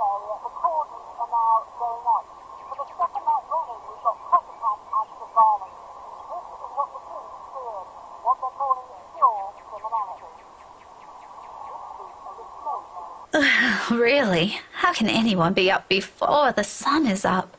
area, the cordons are now going up. For the second night running, we've got precipice acts of violence. This is what the police feared, what they're calling pure criminality. Really? How can anyone be up before the sun is up?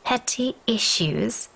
Petty issues.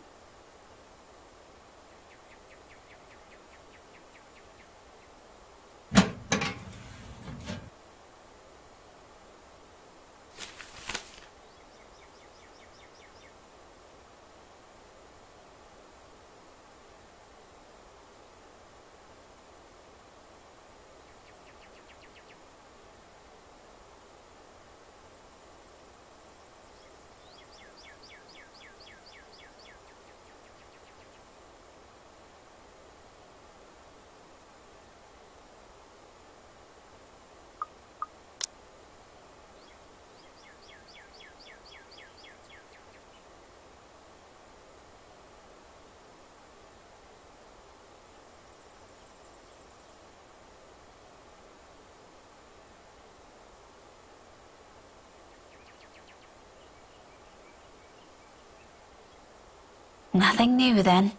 Nothing new then.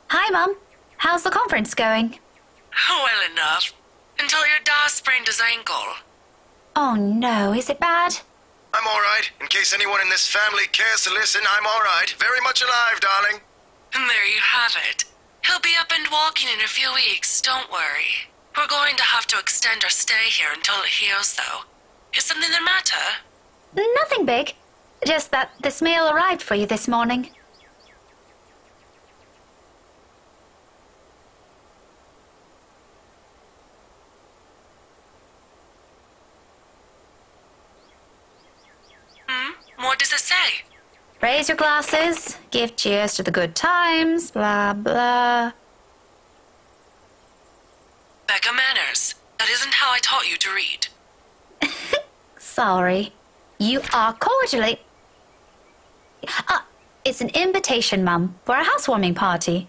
Hi, Mum. How's the conference going? Well enough. Until your dad sprained his ankle. Oh no, is it bad? I'm alright. In case anyone in this family cares to listen, I'm alright. Very much alive, darling. And there you have it. He'll be up and walking in a few weeks, don't worry. We're going to have to extend our stay here until it heals, though. Is something the matter? Nothing big. Just that this mail arrived for you this morning. What does it say? Raise your glasses, give cheers to the good times, blah, blah. Becca manners. That isn't how I taught you to read. Sorry. You are cordially... it's an invitation, Mum, for a housewarming party.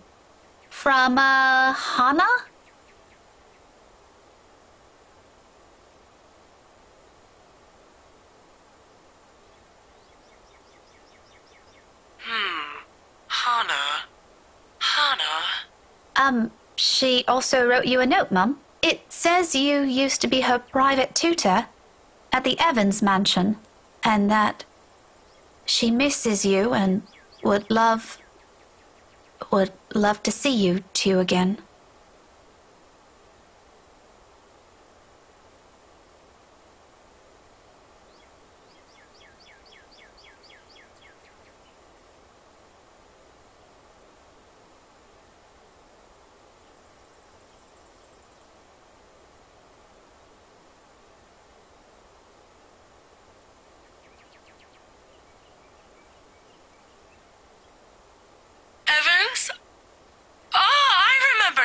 From, Hannah? Hannah. She also wrote you a note, Mum. It says you used to be her private tutor at the Evans mansion, and that she misses you and would love to see you two again.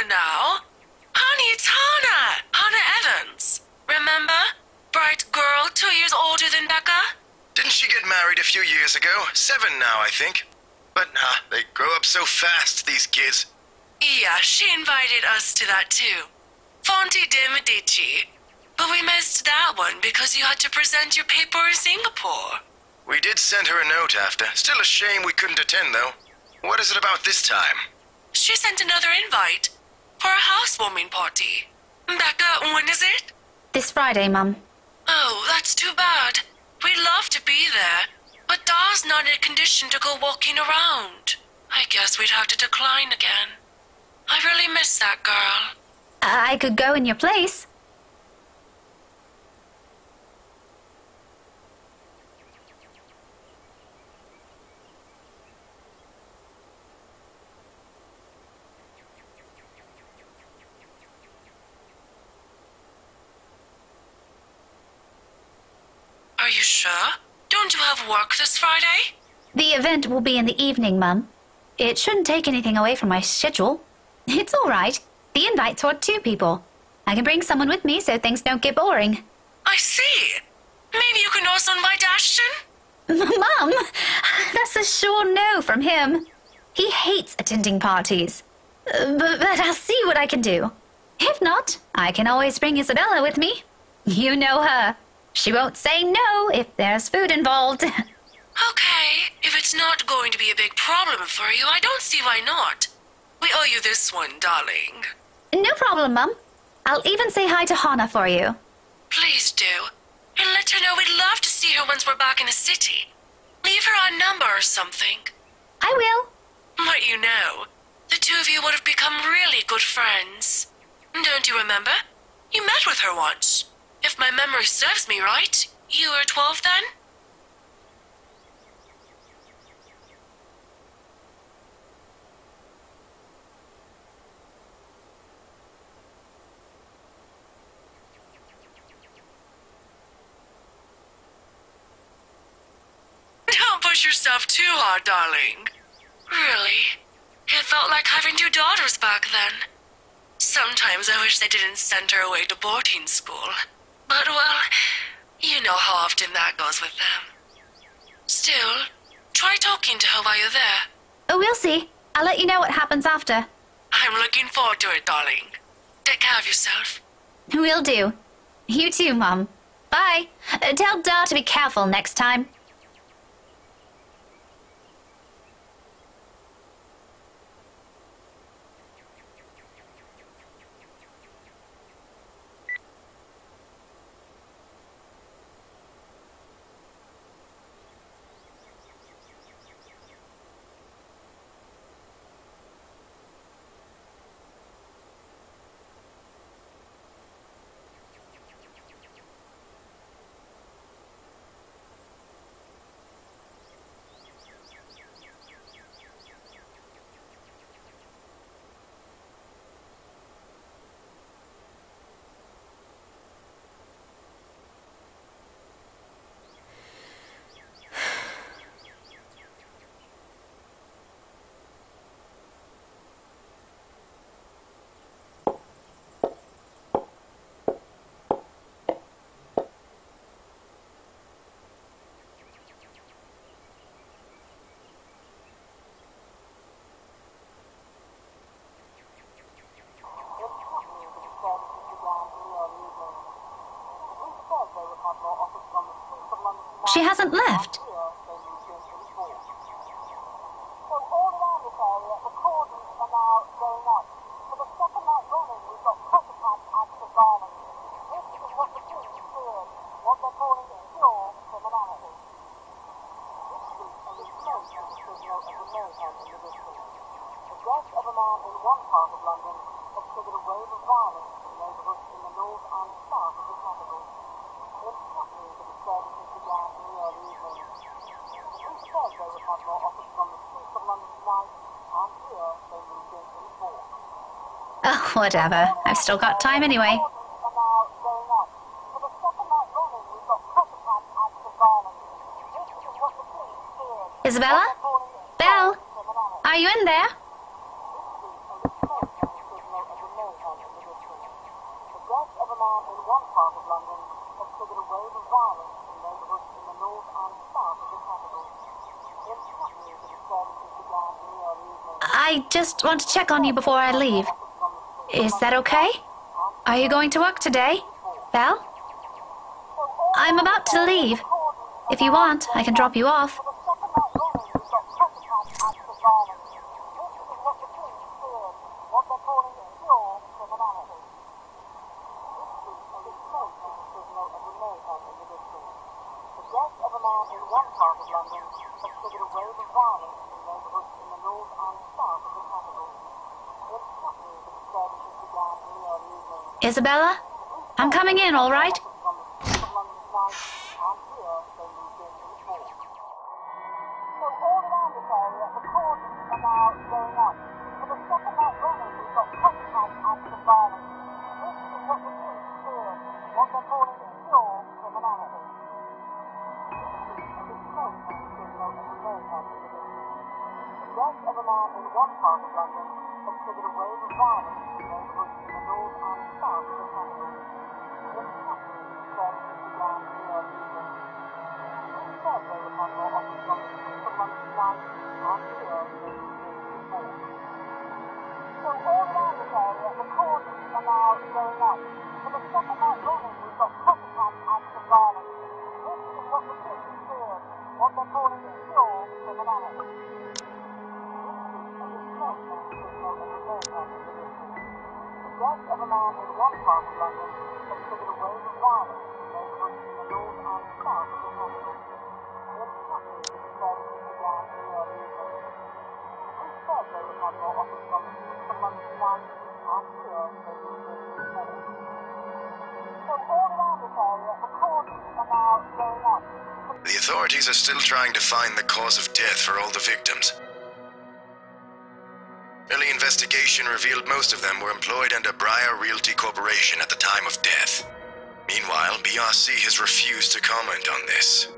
her now. Honey, it's Hannah. Hannah Evans. Remember? Bright girl, 2 years older than Becca. Didn't she get married a few years ago? 7 now, I think. But, they grow up so fast, these kids. Yeah, she invited us to that too. Fonte de Medici. But we missed that one because you had to present your paper in Singapore. We did send her a note after. Still a shame we couldn't attend, though. What is it about this time? She sent another invite for a housewarming party. Becca, when is it? This Friday, Mum. Oh, that's too bad. We'd love to be there, but Da's not in a condition to go walking around. I guess we'd have to decline again. I really miss that girl. I could go in your place. Are you sure? Don't you have work this Friday? The event will be in the evening, Mum. It shouldn't take anything away from my schedule. It's all right. The invite's for 2 people. I can bring someone with me so things don't get boring. I see. Maybe you can also invite Ashton? Mum, that's a sure no from him. He hates attending parties. But I'll see what I can do. If not, I can always bring Isabella with me. You know her. She won't say no if there's food involved. Okay, if it's not going to be a big problem for you, I don't see why not. We owe you this one, darling. No problem, Mum. I'll even say hi to Hannah for you. Please do. And let her know we'd love to see her once we're back in the city. Leave her a number or something. I will. But you know, the 2 of you would have become really good friends. Don't you remember? You met with her once. If my memory serves me right, you were 12 then? Don't push yourself too hard, darling. Really, it felt like having 2 daughters back then. Sometimes I wish they didn't send her away to boarding school. But, well, you know how often that goes with them. Still, try talking to her while you're there. Oh, we'll see. I'll let you know what happens after. I'm looking forward to it, darling. Take care of yourself. Will do. You too, Mum. Bye. Tell Da to be careful next time. She hasn't left. So all around this area, the cordons are now going up. For the second night running, we've got pressure camp active violence. This is what the police feared, what they're calling pure criminality. This week, a remote has a signal of a mayhem in the distance. The death of a man in one part of London has triggered a wave of violence in neighbourhoods in the north and south of the capital. It's not news that the services began in the early evening. The police said they would have more officers on the streets of London tonight, and here they moved in 4. Oh, whatever. I've still got time anyway. Cordons are now going up. For the second night running, we've got pressure camp active violence. This is what the police feared. Isabella? Belle? Are you in there? This week, a remote has a signal of man in one part of London has triggered a wave of violence in neighbourhoods in the north and south of the capital. In Putney, the disturbances began in the early evening. I just want to check on you before I leave. Is that okay? Are you going to work today, Belle? I'm about to leave. If you want, I can drop you off. For the second night running, we've got copycat acts of violence. This is what the police feared, what they're calling pure criminality. This week, there is no such a signal of the mayhem in the district. The death of a man in one part of London has triggered a wave of violence in neighbourhoods in the north and south of the capital. In Putney, the disturbances began in the early evening. Isabella? I'm coming in, all right? From the streets of London tonight, and here they moved into the port. So all around this area, the cordons are now going up. For the second night running, we've got copycat acts of violence. This is what the police feared, what they're calling pure criminality. This week, there is no such signal of the mayhem in the district. The death of a man in one part of London has triggered a wave of violence in neighbourhoods in the north and south of the capital. In Putney, the disturbances began in the early evening. Police said they would have more offers from the streets of London tonight, and here they moved into the port. So all around this area, the cordons are now going up. For the second night running, we've got copycat acts of violence. This is what the police feared, what they're calling pure criminality. This week, there is no such signal of the mayhem in the district. The death of a man in one part of London has triggered a wave of violence in neighbourhoods in the north and south of the capital. In Putney, the disturbances began in the early evening. Police said they would have more offers from the streets of London tonight, and here they moved into the port. So all around this area, the cordons are now going up. The authorities are still trying to find the cause of death for all the victims. Early investigation revealed most of them were employed under Briar Realty Corporation at the time of death. Meanwhile, BRC has refused to comment on this.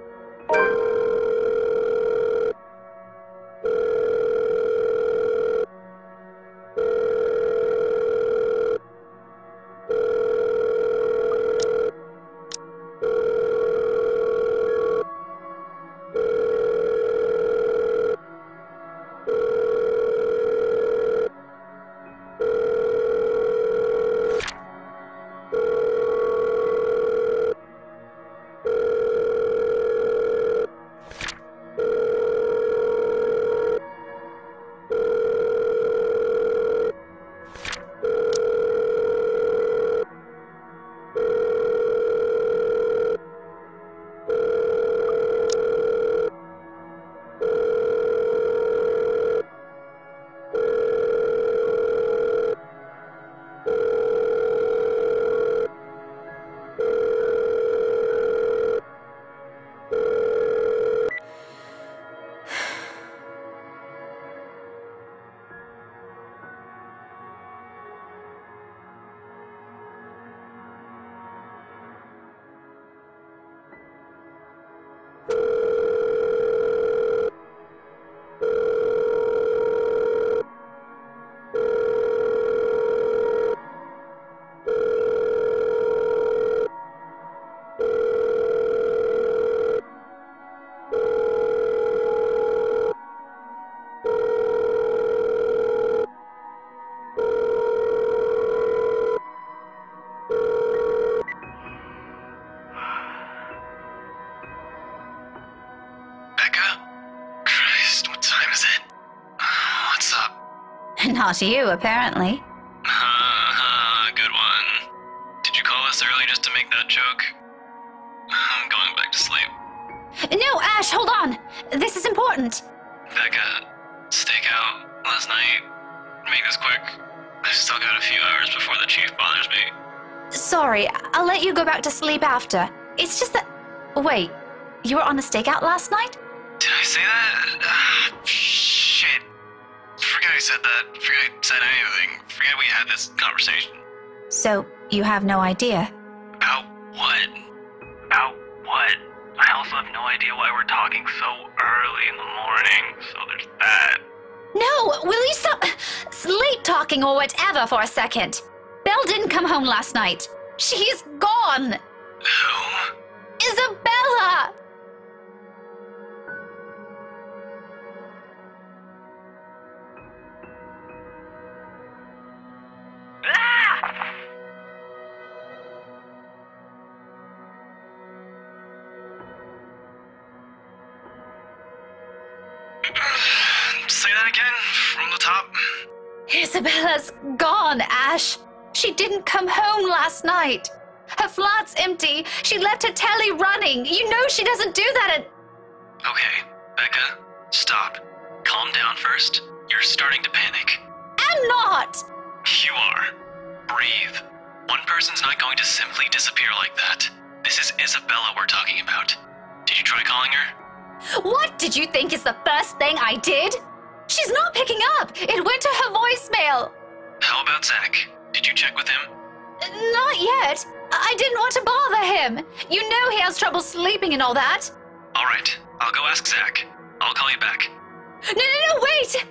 Not you, apparently. Good one. Did you call us early just to make that joke? I'm going back to sleep. No, Ash, hold on. This is important. Becca, stakeout last night. Make this quick. I've still got a few hours before the chief bothers me. Sorry, I'll let you go back to sleep after. It's just that... Wait, you were on a stakeout last night? Did I say that? Shit. Forget I said that. Forget I said anything. Forget we had this conversation. So, you have no idea? About what? About what? I also have no idea why we're talking so early in the morning, so there's that. No, will you stop sleep talking or whatever for a second? Belle didn't come home last night. She's gone! Who? Isabella! Ah! Say that again, from the top. Isabella's gone, Ash. She didn't come home last night. Her flat's empty. She left her telly running. You know she doesn't do that at... Okay, Becca, stop. Calm down first. You're starting to panic. I'm not! You are. Breathe. One person's not going to simply disappear like that. This is Isabella we're talking about. Did you try calling her? What did you think is the first thing I did? She's not picking up. It went to her voicemail. How about Zach? Did you check with him? Not yet. I didn't want to bother him. You know he has trouble sleeping and all that. All right, I'll go ask Zach. I'll call you back. No, wait!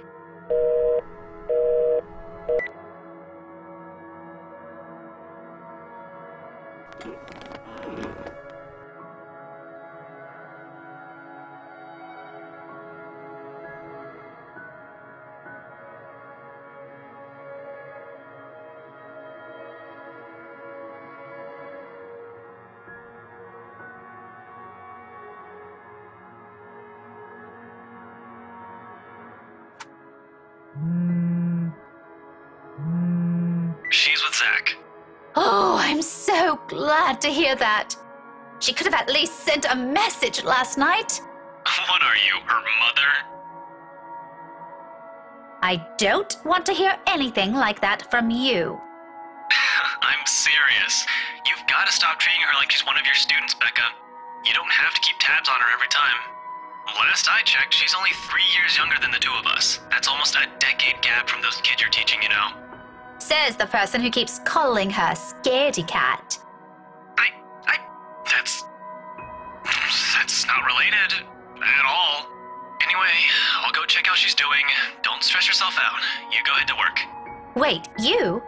She's with Zach. Oh, I'm so glad to hear that. She could have at least sent a message last night. What are you, her mother? I don't want to hear anything like that from you. I'm serious. You've got to stop treating her like she's one of your students, Becca. You don't have to keep tabs on her every time. Last I checked, she's only 3 years younger than the two of us. That's almost a decade gap from those kids you're teaching, you know. Says the person who keeps calling her Scaredy Cat. That's not related at all. Anyway, I'll go check how she's doing. Don't stress yourself out. You go ahead to work. Wait, you?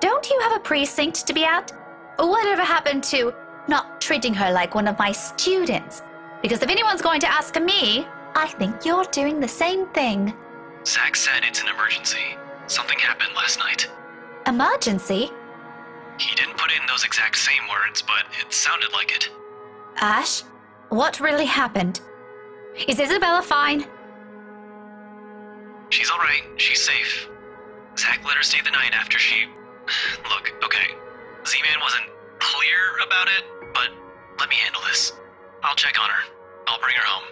Don't you have a precinct to be at? Whatever happened to not treating her like one of my students? Because if anyone's going to ask me, I think you're doing the same thing. Zach said it's an emergency. Something happened last night. Emergency? He didn't put it in those exact same words, but it sounded like it. Ash, what really happened? Is Isabella fine? She's alright. She's safe. Zach let her stay the night after she... Look, okay. Z-Man wasn't clear about it, but let me handle this. I'll check on her. I'll bring her home.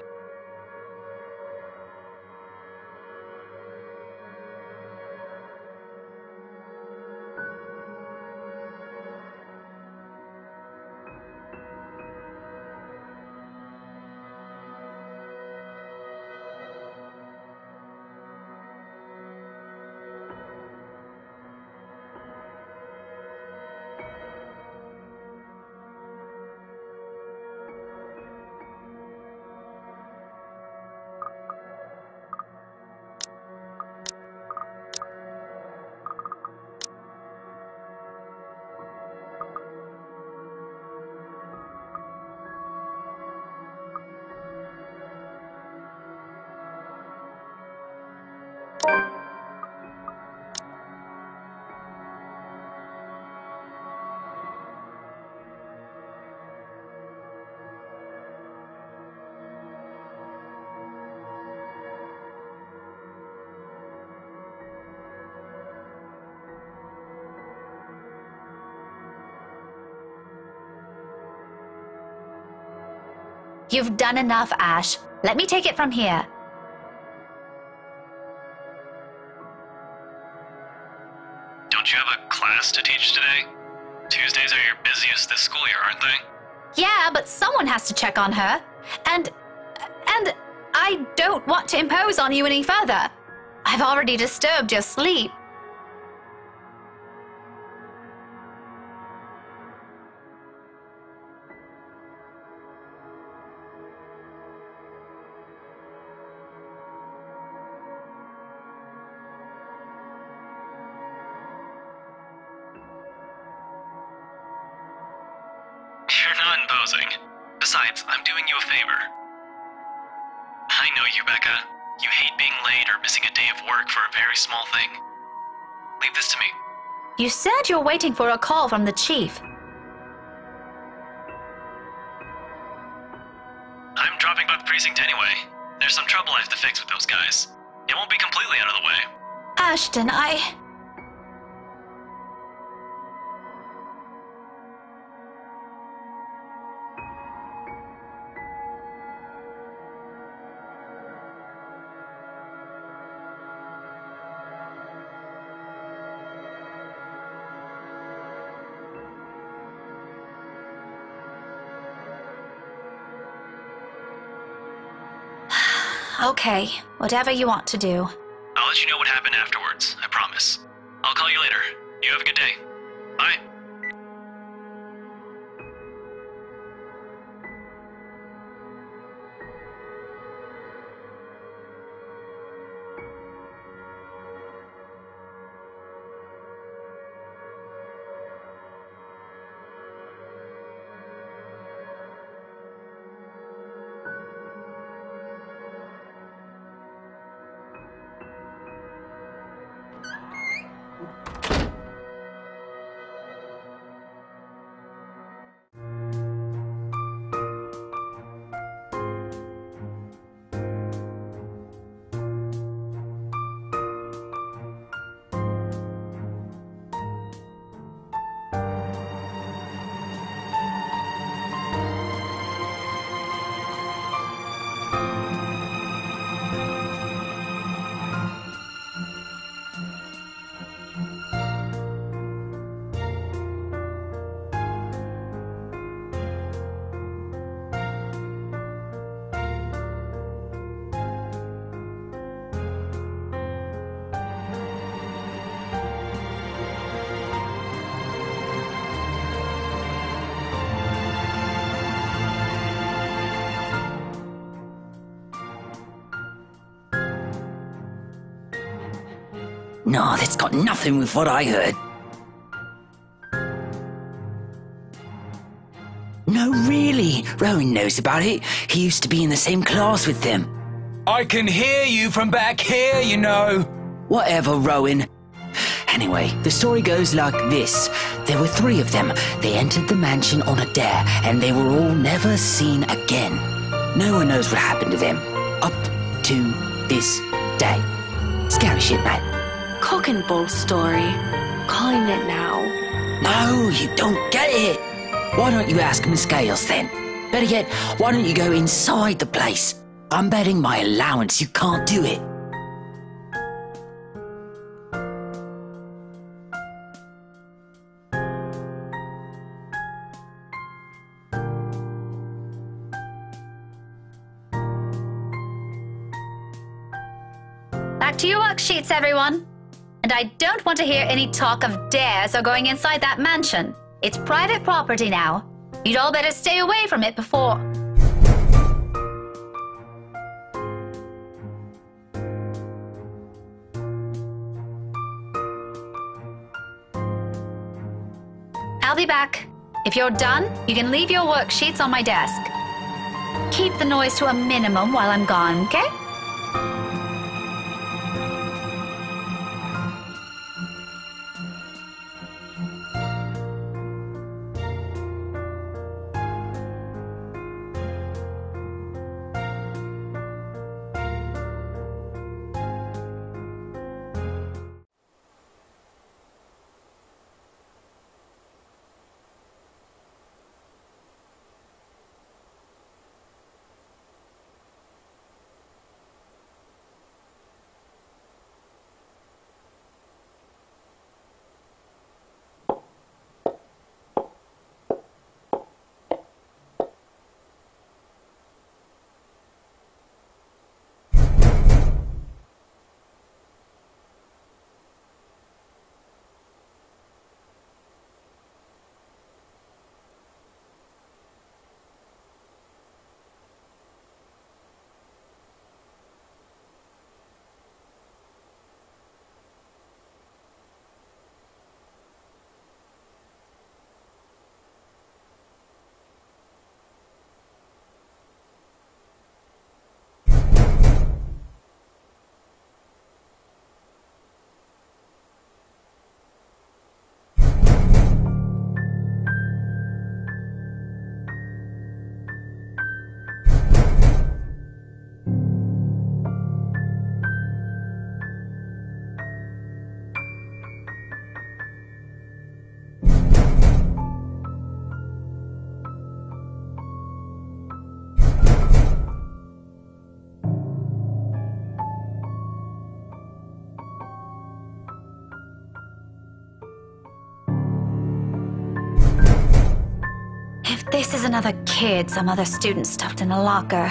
You've done enough, Ash. Let me take it from here. Don't you have a class to teach today? Tuesdays are your busiest this school year, aren't they? Yeah, but someone has to check on her. And I don't want to impose on you any further. I've already disturbed your sleep. not imposing. Besides, I'm doing you a favor. I know you, Becca. You hate being late or missing a day of work for a very small thing. Leave this to me. You said you're waiting for a call from the chief. I'm dropping by the precinct anyway. There's some trouble I have to fix with those guys. It won't be completely out of the way. Ashton, Okay, whatever you want to do. I'll let you know what happened afterwards, I promise. I'll call you later. You have a good day. Bye. No, that's got nothing with what I heard. No, really. Rowan knows about it. He used to be in the same class with them. I can hear you from back here, you know. Whatever, Rowan. Anyway, the story goes like this. There were 3 of them. They entered the mansion on a dare, and they were all never seen again. No one knows what happened to them. Up to this day. Scary shit, mate. Cock and bull story. Calling it now. No, you don't get it. Why don't you ask Miss Gales then? Better yet, why don't you go inside the place? I'm betting my allowance you can't do it. Back to your worksheets, everyone. And I don't want to hear any talk of dares or going inside that mansion. It's private property now. You'd all better stay away from it before... I'll be back. If you're done, you can leave your worksheets on my desk. Keep the noise to a minimum while I'm gone, okay? If this is another kid some other student stuffed in a locker.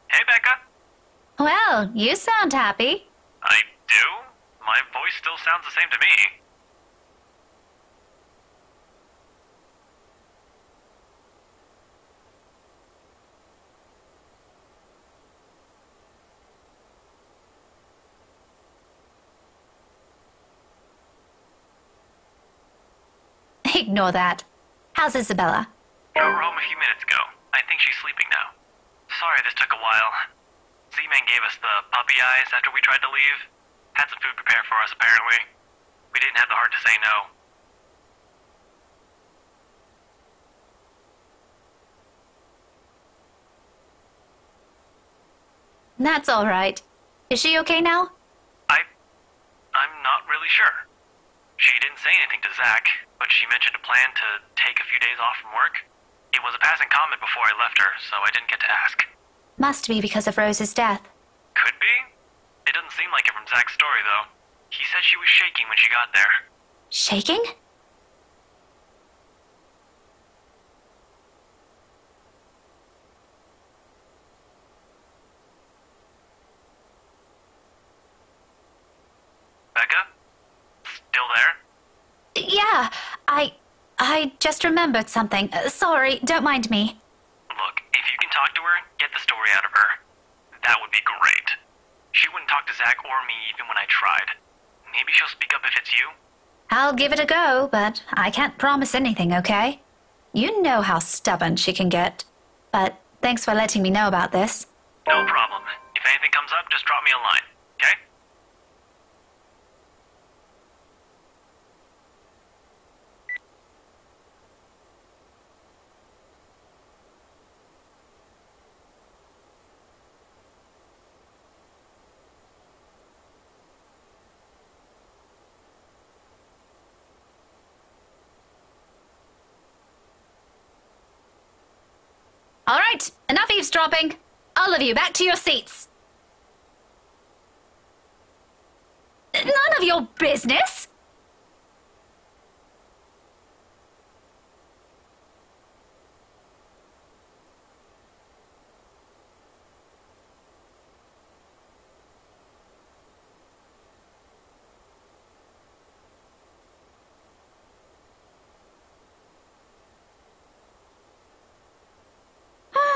Hey, Becca. Well, you sound happy. I do? My voice still sounds the same to me. Ignore that. How's Isabella? Drove her home a few minutes ago. I think she's sleeping now. Sorry this took a while. Z-Man gave us the puppy eyes after we tried to leave. Had some food prepared for us, apparently. We didn't have the heart to say no. That's all right. Is she okay now? I'm not really sure. She didn't say anything to Zach, but she mentioned a plan to take a few days off from work. It was a passing comment before I left her, so I didn't get to ask. Must be because of Rose's death. Could be. It doesn't seem like it from Zach's story, though. He said she was shaking when she got there. Shaking? Becca? Still there? Yeah, I just remembered something. Sorry, don't mind me. Look, if you can talk to her, get the story out of her. That would be great. She wouldn't talk to Zach or me even when I tried. Maybe she'll speak up if it's you? I'll give it a go, but I can't promise anything, okay? You know how stubborn she can get. But thanks for letting me know about this. No problem. If anything comes up, just drop me a line, okay? All right, enough eavesdropping. All of you, back to your seats. None of your business.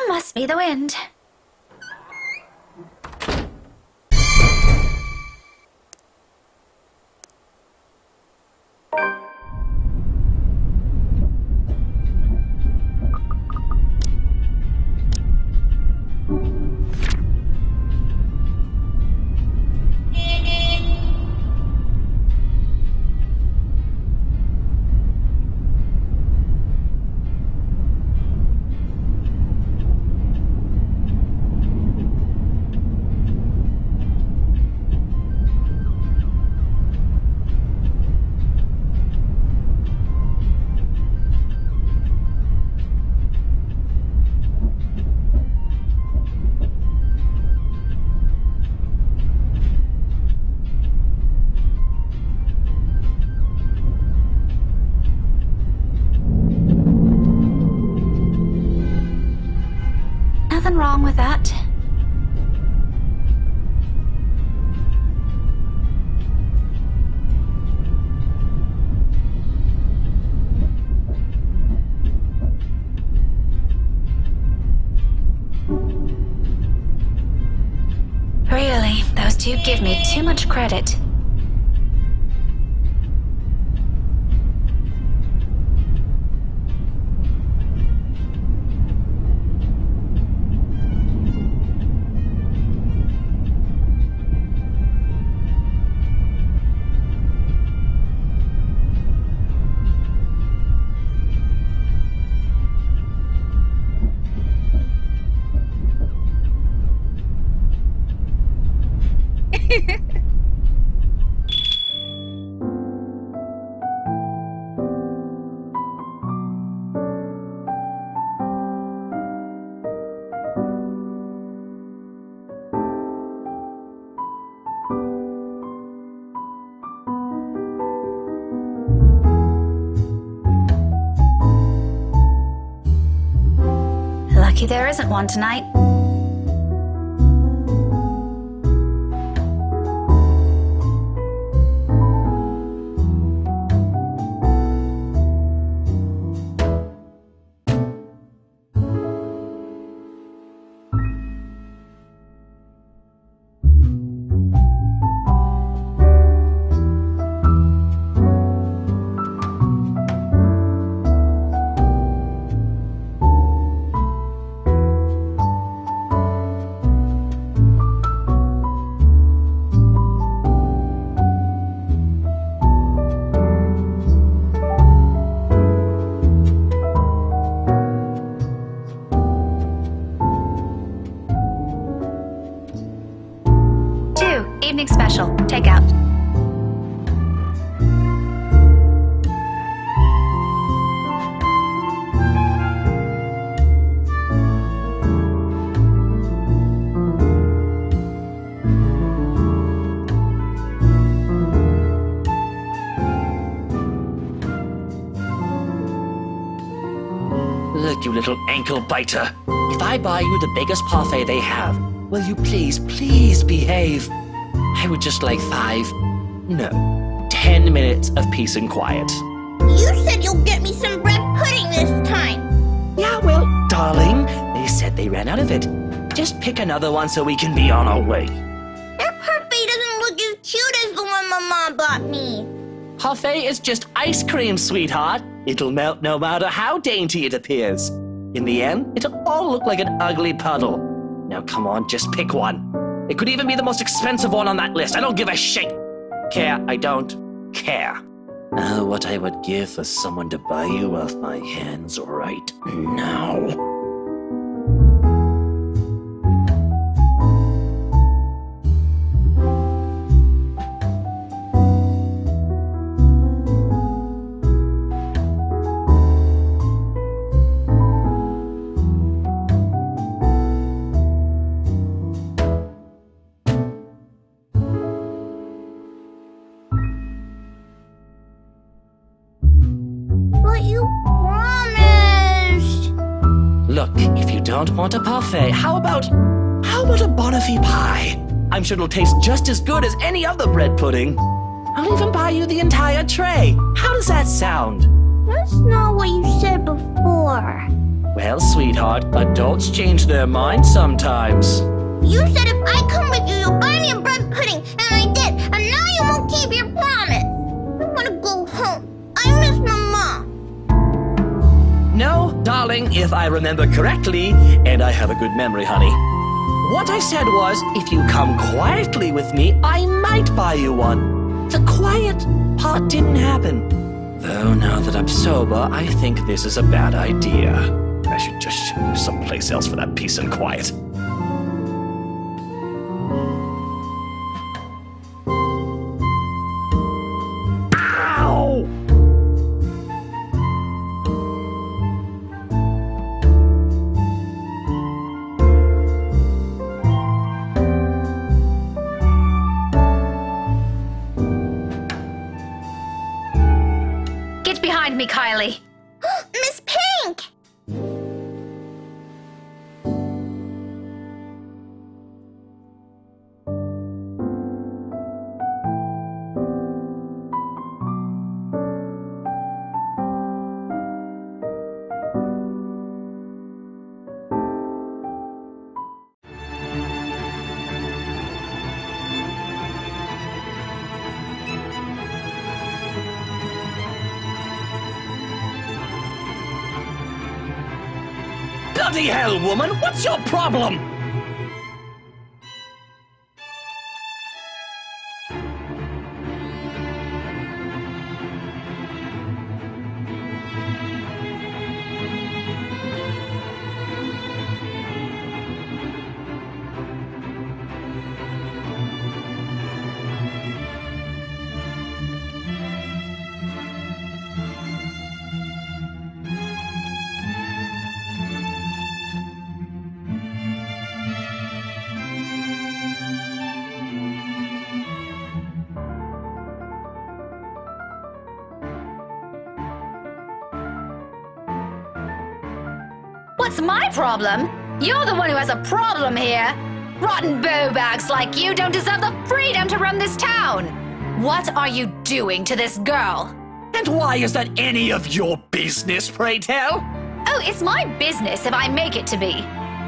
Must be the wind. Nothing wrong with that. Really, those two give me too much credit. there isn't one tonight. Evening special. Take out. Look, you little ankle biter. If I buy you the biggest parfait they have, will you please behave? I would just like 10 minutes of peace and quiet. You said you'll get me some bread pudding this time. Yeah, well, darling, they said they ran out of it. Just pick another one so we can be on our way. That parfait doesn't look as cute as the one my mom bought me. Parfait is just ice cream, sweetheart. It'll melt no matter how dainty it appears. In the end, it'll all look like an ugly puddle. Now come on, just pick one. It could even be the most expensive one on that list. I don't give a shit. I don't care. What I would give for someone to buy you off my hands right now. But you promised. Look, if you don't want a parfait, how about a Bonifay pie? I'm sure it'll taste just as good as any other bread pudding. I'll even buy you the entire tray. How does that sound? That's not what you said before. Well, sweetheart, adults change their minds sometimes. You said if I come with you, you'll buy me a bread pudding, and I did, and now you won't keep your promise. I want to go home. I miss Mama. No, darling, if I remember correctly, and I have a good memory, honey. What I said was, if you come quietly with me, I might buy you one. The quiet part didn't happen. Though now that I'm sober, I think this is a bad idea. I should just show you someplace else for that peace and quiet. Ow! Get behind me, Kylie. Miss Pink! Bloody hell, woman! What's your problem? What's my problem? You're the one who has a problem here. Rotten bowbags like you don't deserve the freedom to run this town. What are you doing to this girl? And why is that any of your business, pray tell? Oh, it's my business if I make it to be.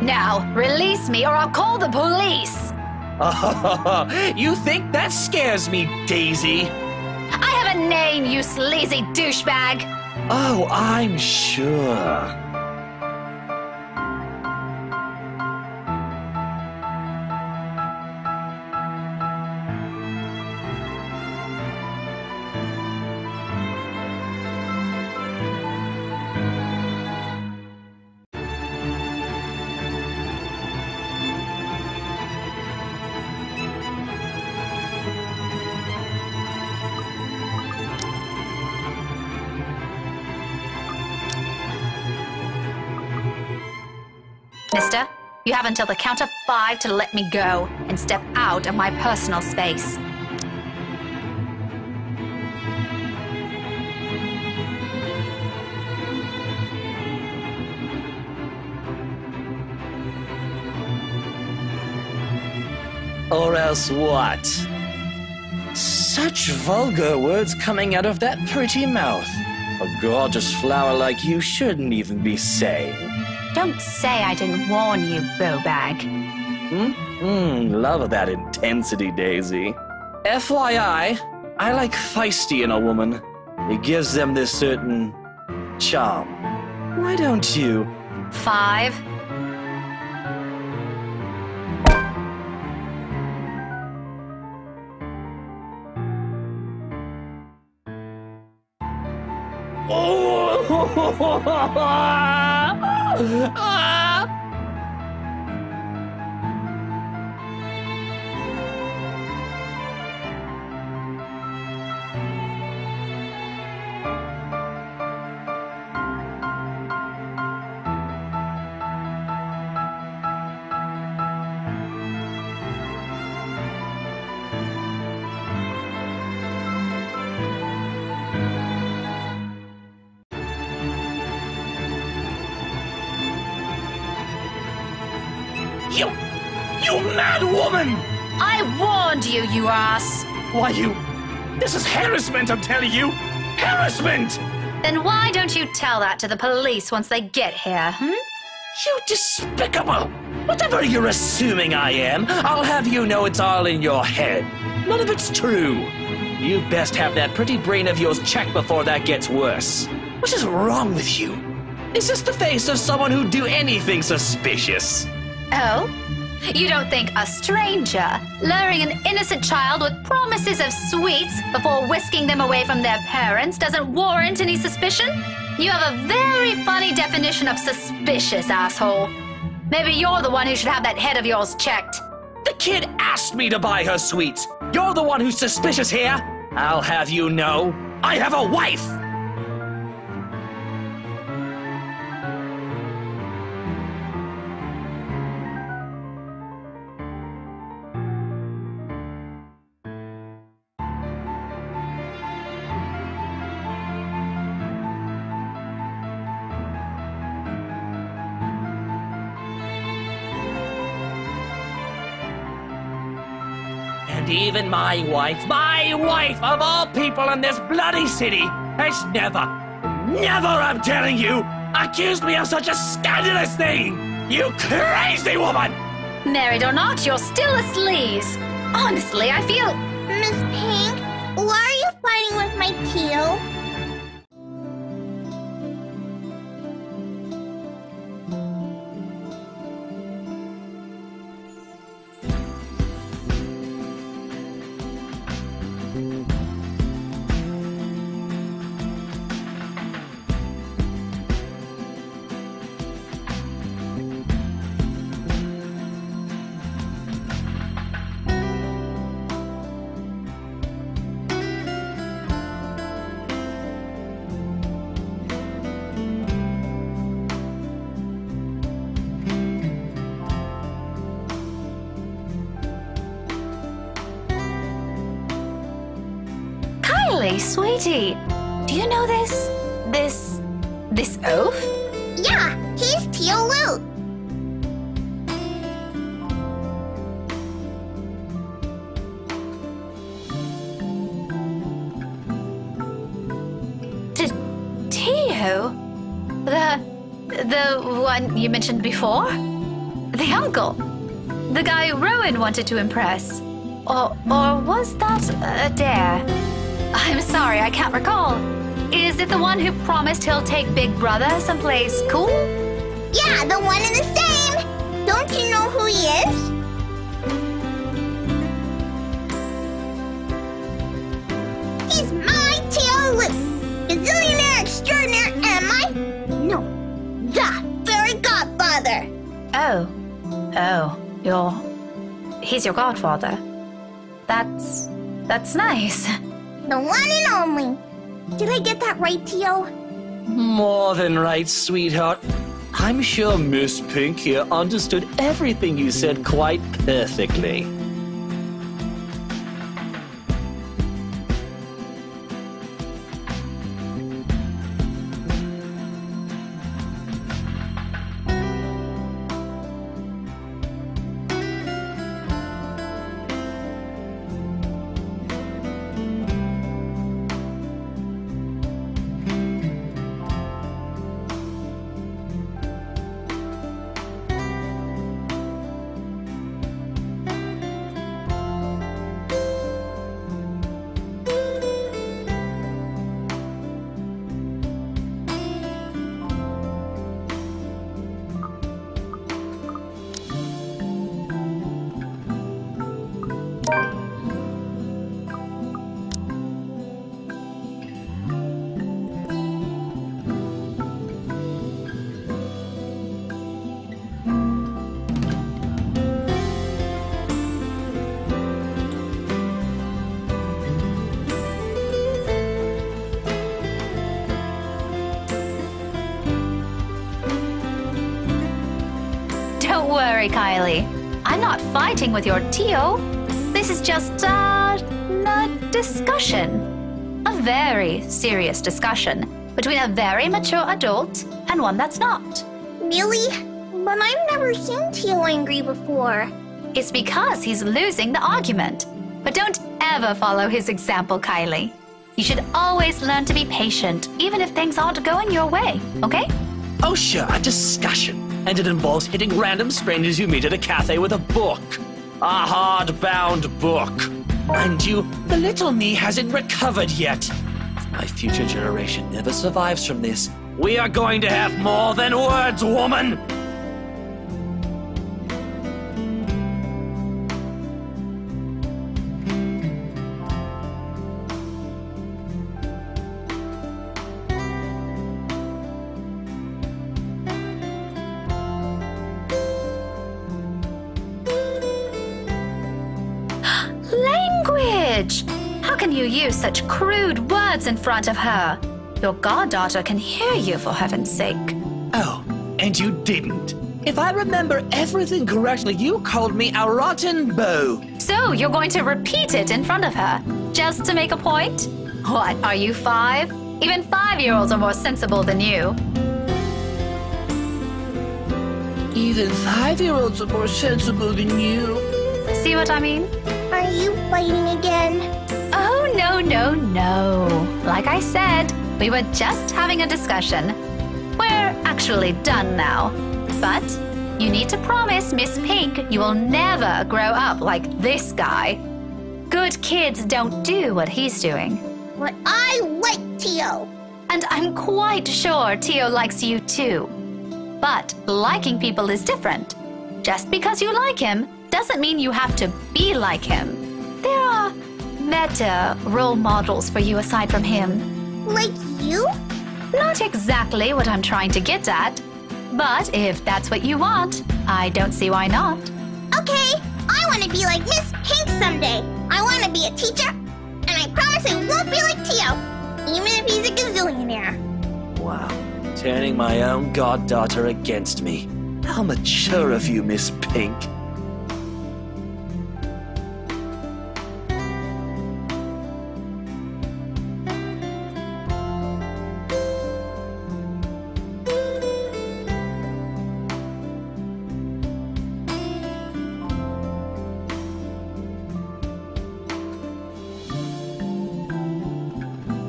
Now, release me or I'll call the police. Oh, you think that scares me, Daisy? I have a name, you sleazy douchebag. Oh, I'm sure. Mister, you have until the count of 5 to let me go and step out of my personal space. Or else what? Such vulgar words coming out of that pretty mouth. A gorgeous flower like you shouldn't even be saying. Don't say I didn't warn you, bowbag. Love that intensity, Daisy. FYI, I like feisty in a woman. It gives them this certain charm. Why don't you? 5. You mad woman! I warned you, you ass! Why, this is harassment, I'm telling you! Harassment! Then why don't you tell that to the police once they get here, You despicable! Whatever you're assuming I am, I'll have you know it's all in your head. None of it's true. You best have that pretty brain of yours checked before that gets worse. What is wrong with you? Is this the face of someone who'd do anything suspicious? Oh? You don't think a stranger luring an innocent child with promises of sweets before whisking them away from their parents doesn't warrant any suspicion? You have a very funny definition of suspicious, asshole. Maybe you're the one who should have that head of yours checked. The kid asked me to buy her sweets. You're the one who's suspicious here. I'll have you know, I have a wife! And even my wife of all people in this bloody city, has never, I'm telling you, accused me of such a scandalous thing! You crazy woman! Married or not, you're still a sleaze. Honestly, I feel... Miss Pink, why are you fighting with my tail? Sweetie, do you know this oaf? Yeah, he's Teal Luke. The one you mentioned before? The uncle? The guy Rowan wanted to impress? Or was that a dare? I'm sorry, I can't recall. Is it the one who promised he'll take Big Brother someplace cool? Yeah, the one in the same. Don't you know who he is? He's my T.O. Luke, gazillionaire extraordinaire, and the fairy godfather. He's your godfather. That's nice. The one and only. Did I get that right, T.O.? More than right, sweetheart. I'm sure Miss Pink here understood everything you said quite perfectly. Don't worry, Kylie. I'm not fighting with your T.O. This is just a discussion. A very serious discussion between a very mature adult and one that's not. Really? But I've never seen T.O. angry before. It's because he's losing the argument. But don't ever follow his example, Kylie. You should always learn to be patient, even if things aren't going your way, okay? Oh sure, a discussion. And it involves hitting random strangers you meet at a cafe with a book. A hardbound book. Mind you, the little me hasn't recovered yet. If my future generation never survives from this, we are going to have more than words, woman! Language! How can you use such crude words in front of her? Your goddaughter can hear you, for heaven's sake. Oh, and you didn't. If I remember everything correctly, you called me a rotten beau. So you're going to repeat it in front of her, just to make a point? What, are you 5? Even 5-year-olds are more sensible than you. Even 5-year-olds are more sensible than you. See what I mean? Are you fighting again? Oh, no. Like I said, we were just having a discussion. We're actually done now. But you need to promise Miss Pink you will never grow up like this guy. Good kids don't do what he's doing. But I like T.O. And I'm quite sure T.O. likes you too. But liking people is different. Just because you like him doesn't mean you have to be like him. There are better role models for you aside from him. Like you? Not exactly what I'm trying to get at. But if that's what you want, I don't see why not. Okay, I want to be like Miss Pink someday. I want to be a teacher, and I promise I won't be like T.O., even if he's a gazillionaire. Wow, turning my own goddaughter against me. How mature of you, Miss Pink.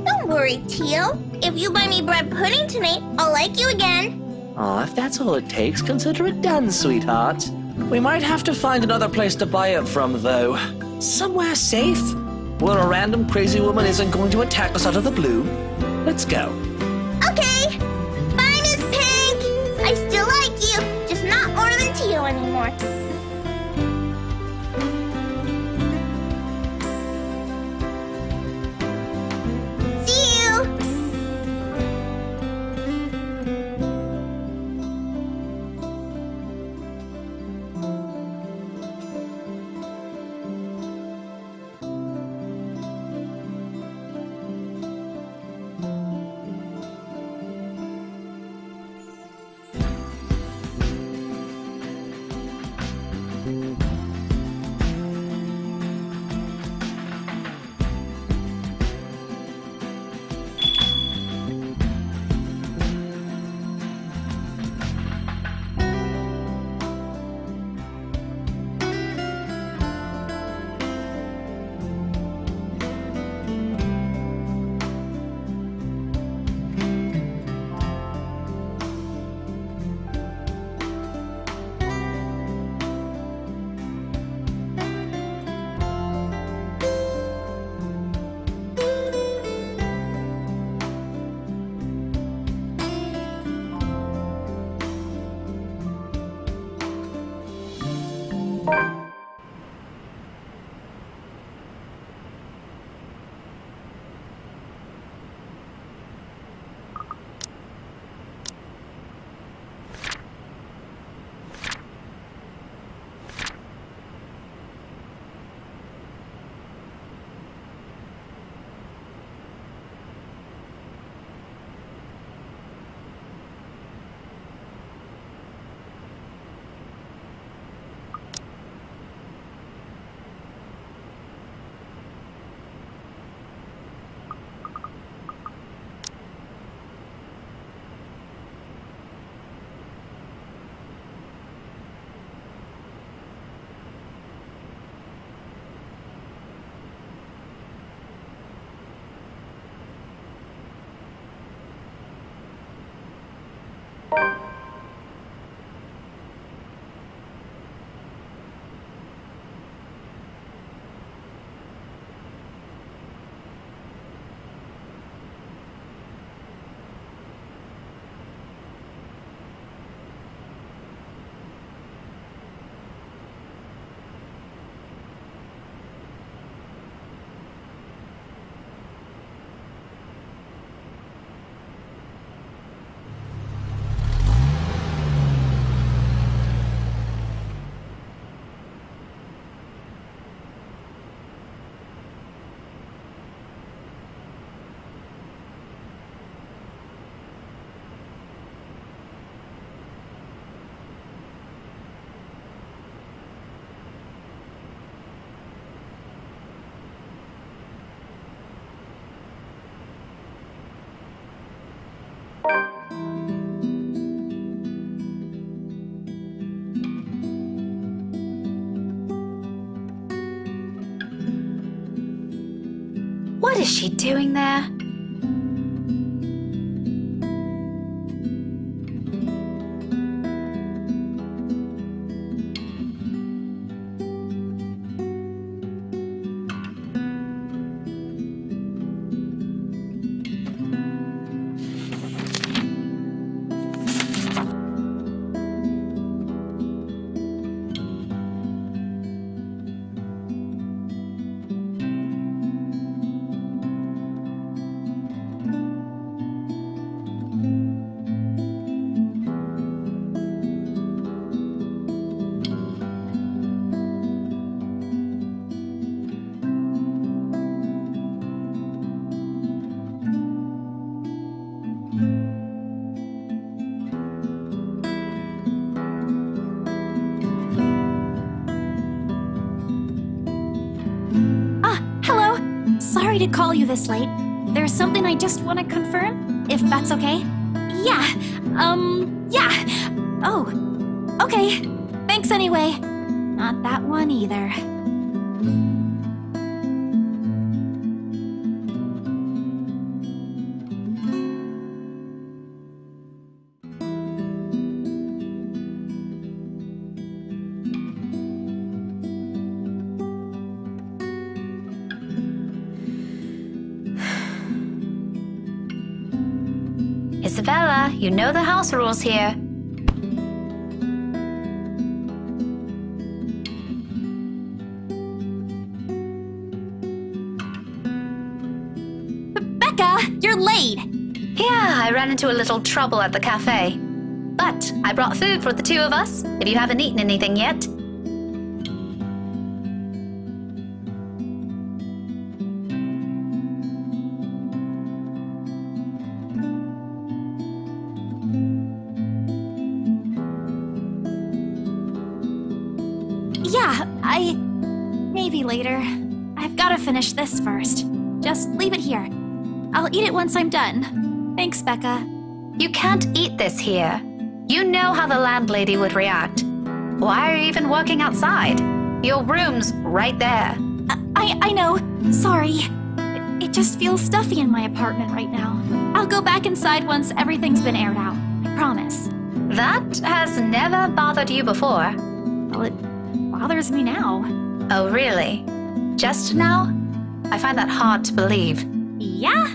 Don't worry, T.O. If you buy me bread pudding tonight, I'll like you again. Aw, if that's all it takes, consider it done, sweetheart. We might have to find another place to buy it from, though. Somewhere safe, where a random crazy woman isn't going to attack us out of the blue. Let's go. Okay. Bye, Miss Pink. I still like you, just not Ornament Tito anymore. See you. What is she doing there? Sorry to call you this late. There's something I just want to confirm, if that's okay. Yeah. Oh, okay. Thanks anyway. Not that one either. Isabella, you know the house rules here. Becca, you're late! Yeah, I ran into a little trouble at the cafe. But I brought food for the two of us, if you haven't eaten anything yet. Yeah, maybe later. I've gotta finish this first. Just leave it here. I'll eat it once I'm done. Thanks, Becca. You can't eat this here. You know how the landlady would react. Why are you even working outside? Your room's right there. I know. Sorry. It just feels stuffy in my apartment right now. I'll go back inside once everything's been aired out. I promise. That has never bothered you before. Well, it bothers me now. Oh, really? Just now? I find that hard to believe. Yeah?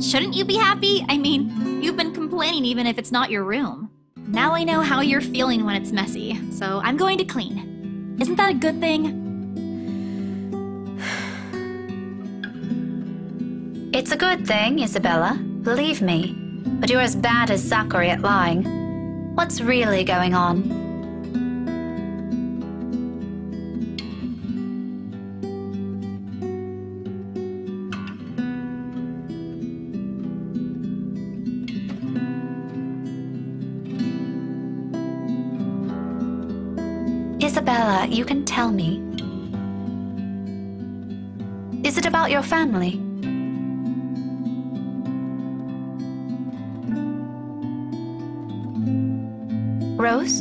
Shouldn't you be happy? I mean, you've been complaining even if it's not your room. Now I know how you're feeling when it's messy, so I'm going to clean. Isn't that a good thing? It's a good thing, Isabella. Believe me. But you're as bad as Zachary at lying. What's really going on? Isabella, you can tell me. Is it about your family? Rose?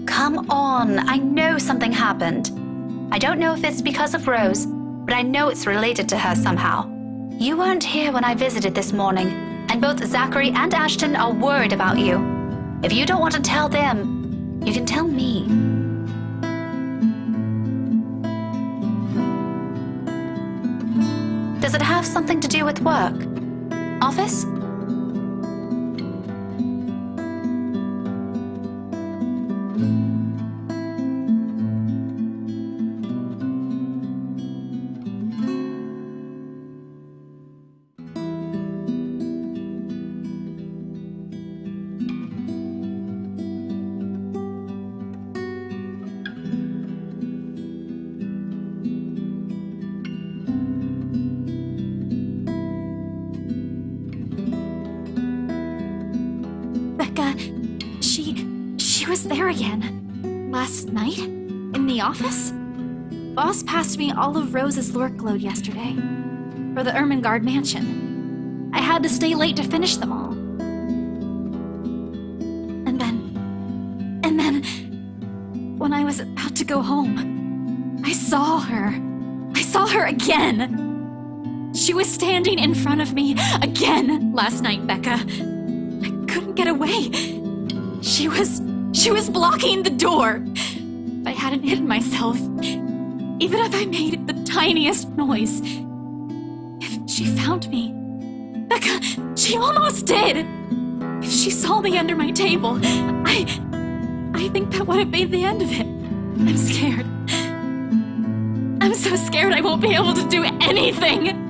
Come on, I know something happened. I don't know if it's because of Rose, but I know it's related to her somehow. You weren't here when I visited this morning, and both Zachary and Ashton are worried about you. If you don't want to tell them, you can tell me. Does it have something to do with work? Office? She was there again. Last night? In the office? Boss passed me all of Rose's lurk load yesterday. For the Ermengarde mansion. I had to stay late to finish them all. And then, when I was about to go home, I saw her. I saw her again. She was standing in front of me again last night, Becca. I couldn't get away. She was blocking the door. If I hadn't hidden myself, even if I made the tiniest noise, if she found me, Becca, she almost did. If she saw me under my table, I think that would have been the end of it. I'm scared. I'm so scared I won't be able to do anything.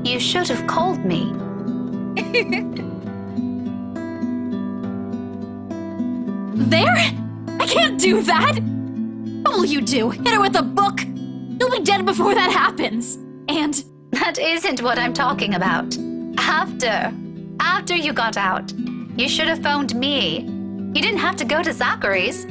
You should have called me. There? I can't do that! What will you do? Hit her with a book? You'll be dead before that happens. And... That isn't what I'm talking about. After you got out, you should have phoned me. You didn't have to go to Zachary's.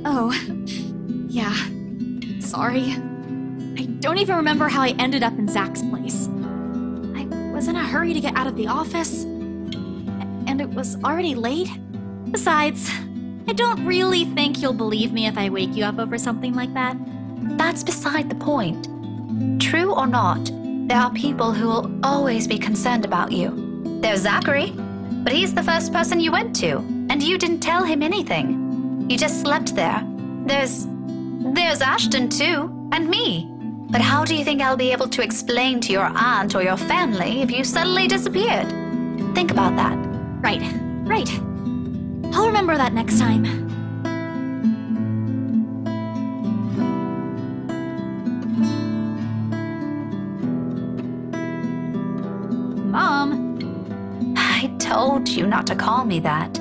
Oh, yeah. Sorry. I don't even remember how I ended up in Zach's place. I was in a hurry to get out of the office, and it was already late. Besides, I don't really think you'll believe me if I wake you up over something like that. That's beside the point. True or not, there are people who will always be concerned about you. There's Zachary, but he's the first person you went to, and you didn't tell him anything. You just slept there. There's Ashton too, and me. But how do you think I'll be able to explain to your aunt or your family if you suddenly disappeared? Think about that. Right. I'll remember that next time. Mom. I told you not to call me that.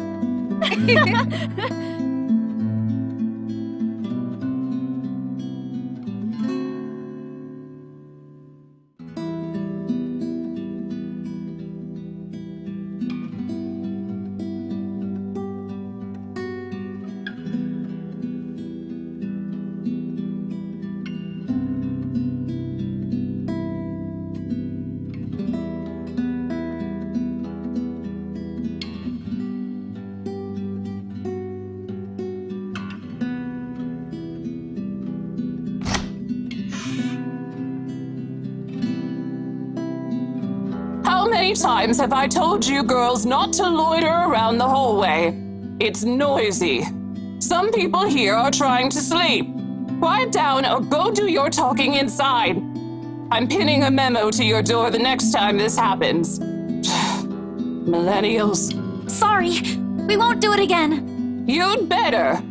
How many times have I told you girls not to loiter around the hallway? It's noisy. Some people here are trying to sleep. Quiet down or go do your talking inside. I'm pinning a memo to your door the next time this happens. Millennials. Sorry, we won't do it again. You'd better.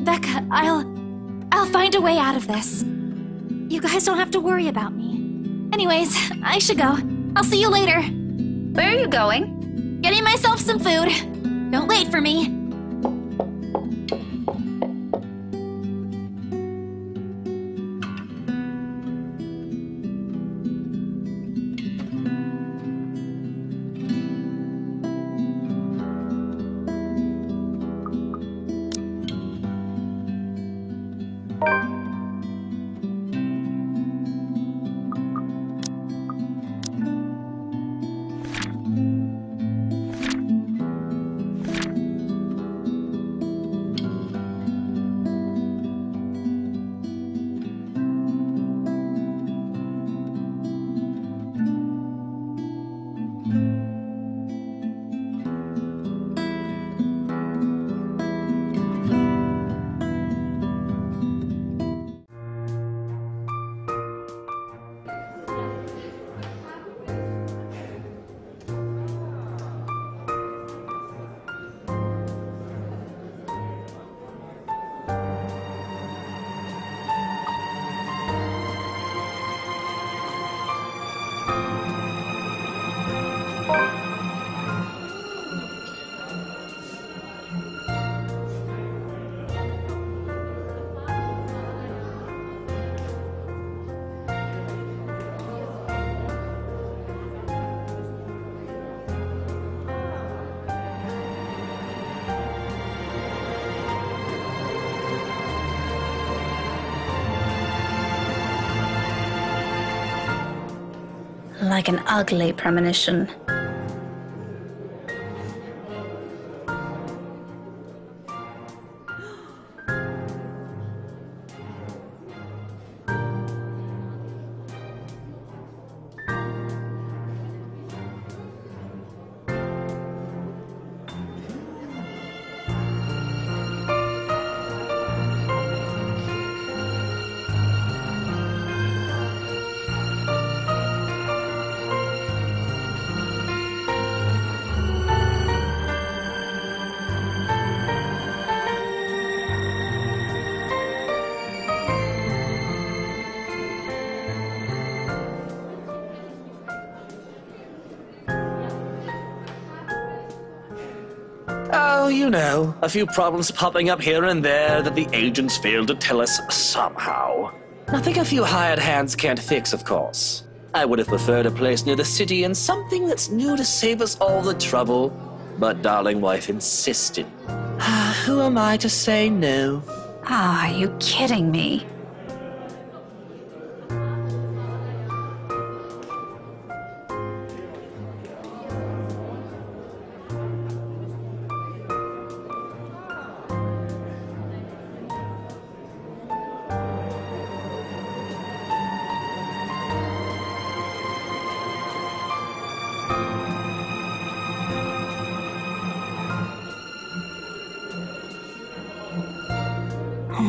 Becca, I'll find a way out of this. You guys don't have to worry about me. Anyways, I should go. I'll see you later. Where are you going? Getting myself some food. Don't wait for me. like an ugly premonition. Oh, you know, a few problems popping up here and there that the agents failed to tell us somehow. Nothing a few hired hands can't fix, of course. I would have preferred a place near the city and something that's new to save us all the trouble, but darling wife insisted. Who am I to say no? Ah, are you kidding me?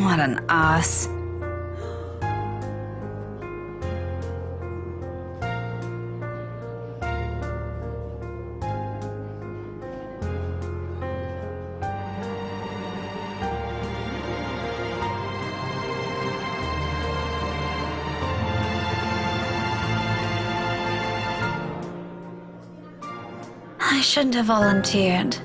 What an ass. I shouldn't have volunteered.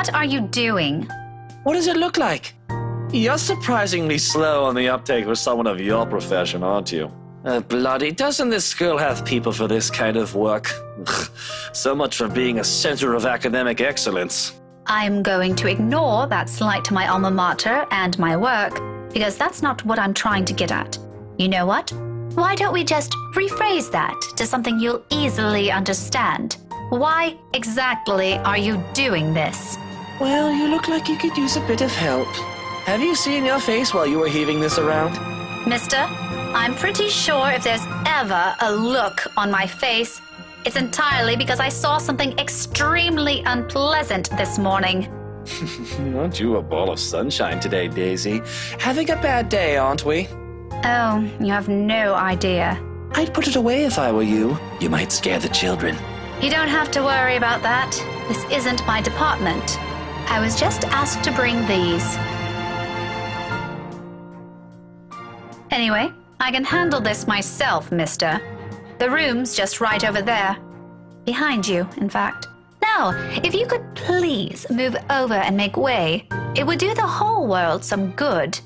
What are you doing? What does it look like? You're surprisingly slow on the uptake for someone of your profession, aren't you? Bloody, doesn't this school have people for this kind of work? Ugh, so much for being a center of academic excellence. I'm going to ignore that slight to my alma mater and my work, because that's not what I'm trying to get at. You know what? Why don't we just rephrase that to something you'll easily understand? Why exactly are you doing this? Well, you look like you could use a bit of help. Have you seen your face while you were heaving this around? Mister, I'm pretty sure if there's ever a look on my face, it's entirely because I saw something extremely unpleasant this morning. Aren't you a ball of sunshine today, Daisy? Having a bad day, aren't we? Oh, you have no idea. I'd put it away if I were you. You might scare the children. You don't have to worry about that. This isn't my department. I was just asked to bring these. Anyway, I can handle this myself, mister. The room's just right over there. Behind you, in fact. Now, if you could please move over and make way, it would do the whole world some good.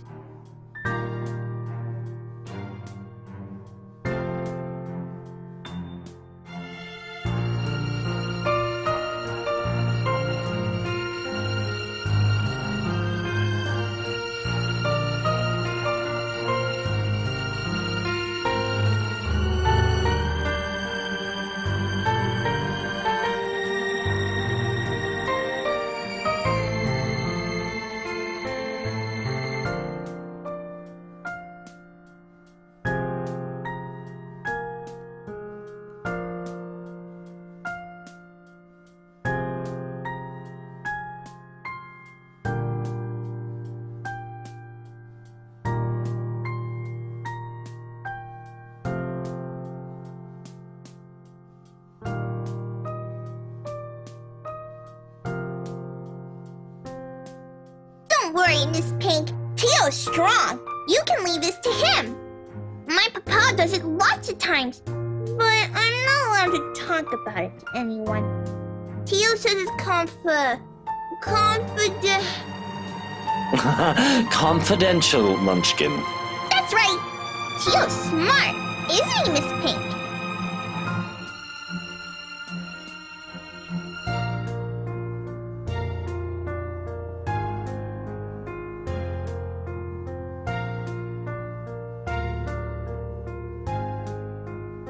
Don't worry, Miss Pink. Teo's strong. You can leave this to him. My papa does it lots of times, but I'm not allowed to talk about it to anyone. Teo says it's Confidential, Munchkin. That's right. Teo's smart, isn't he, Miss Pink?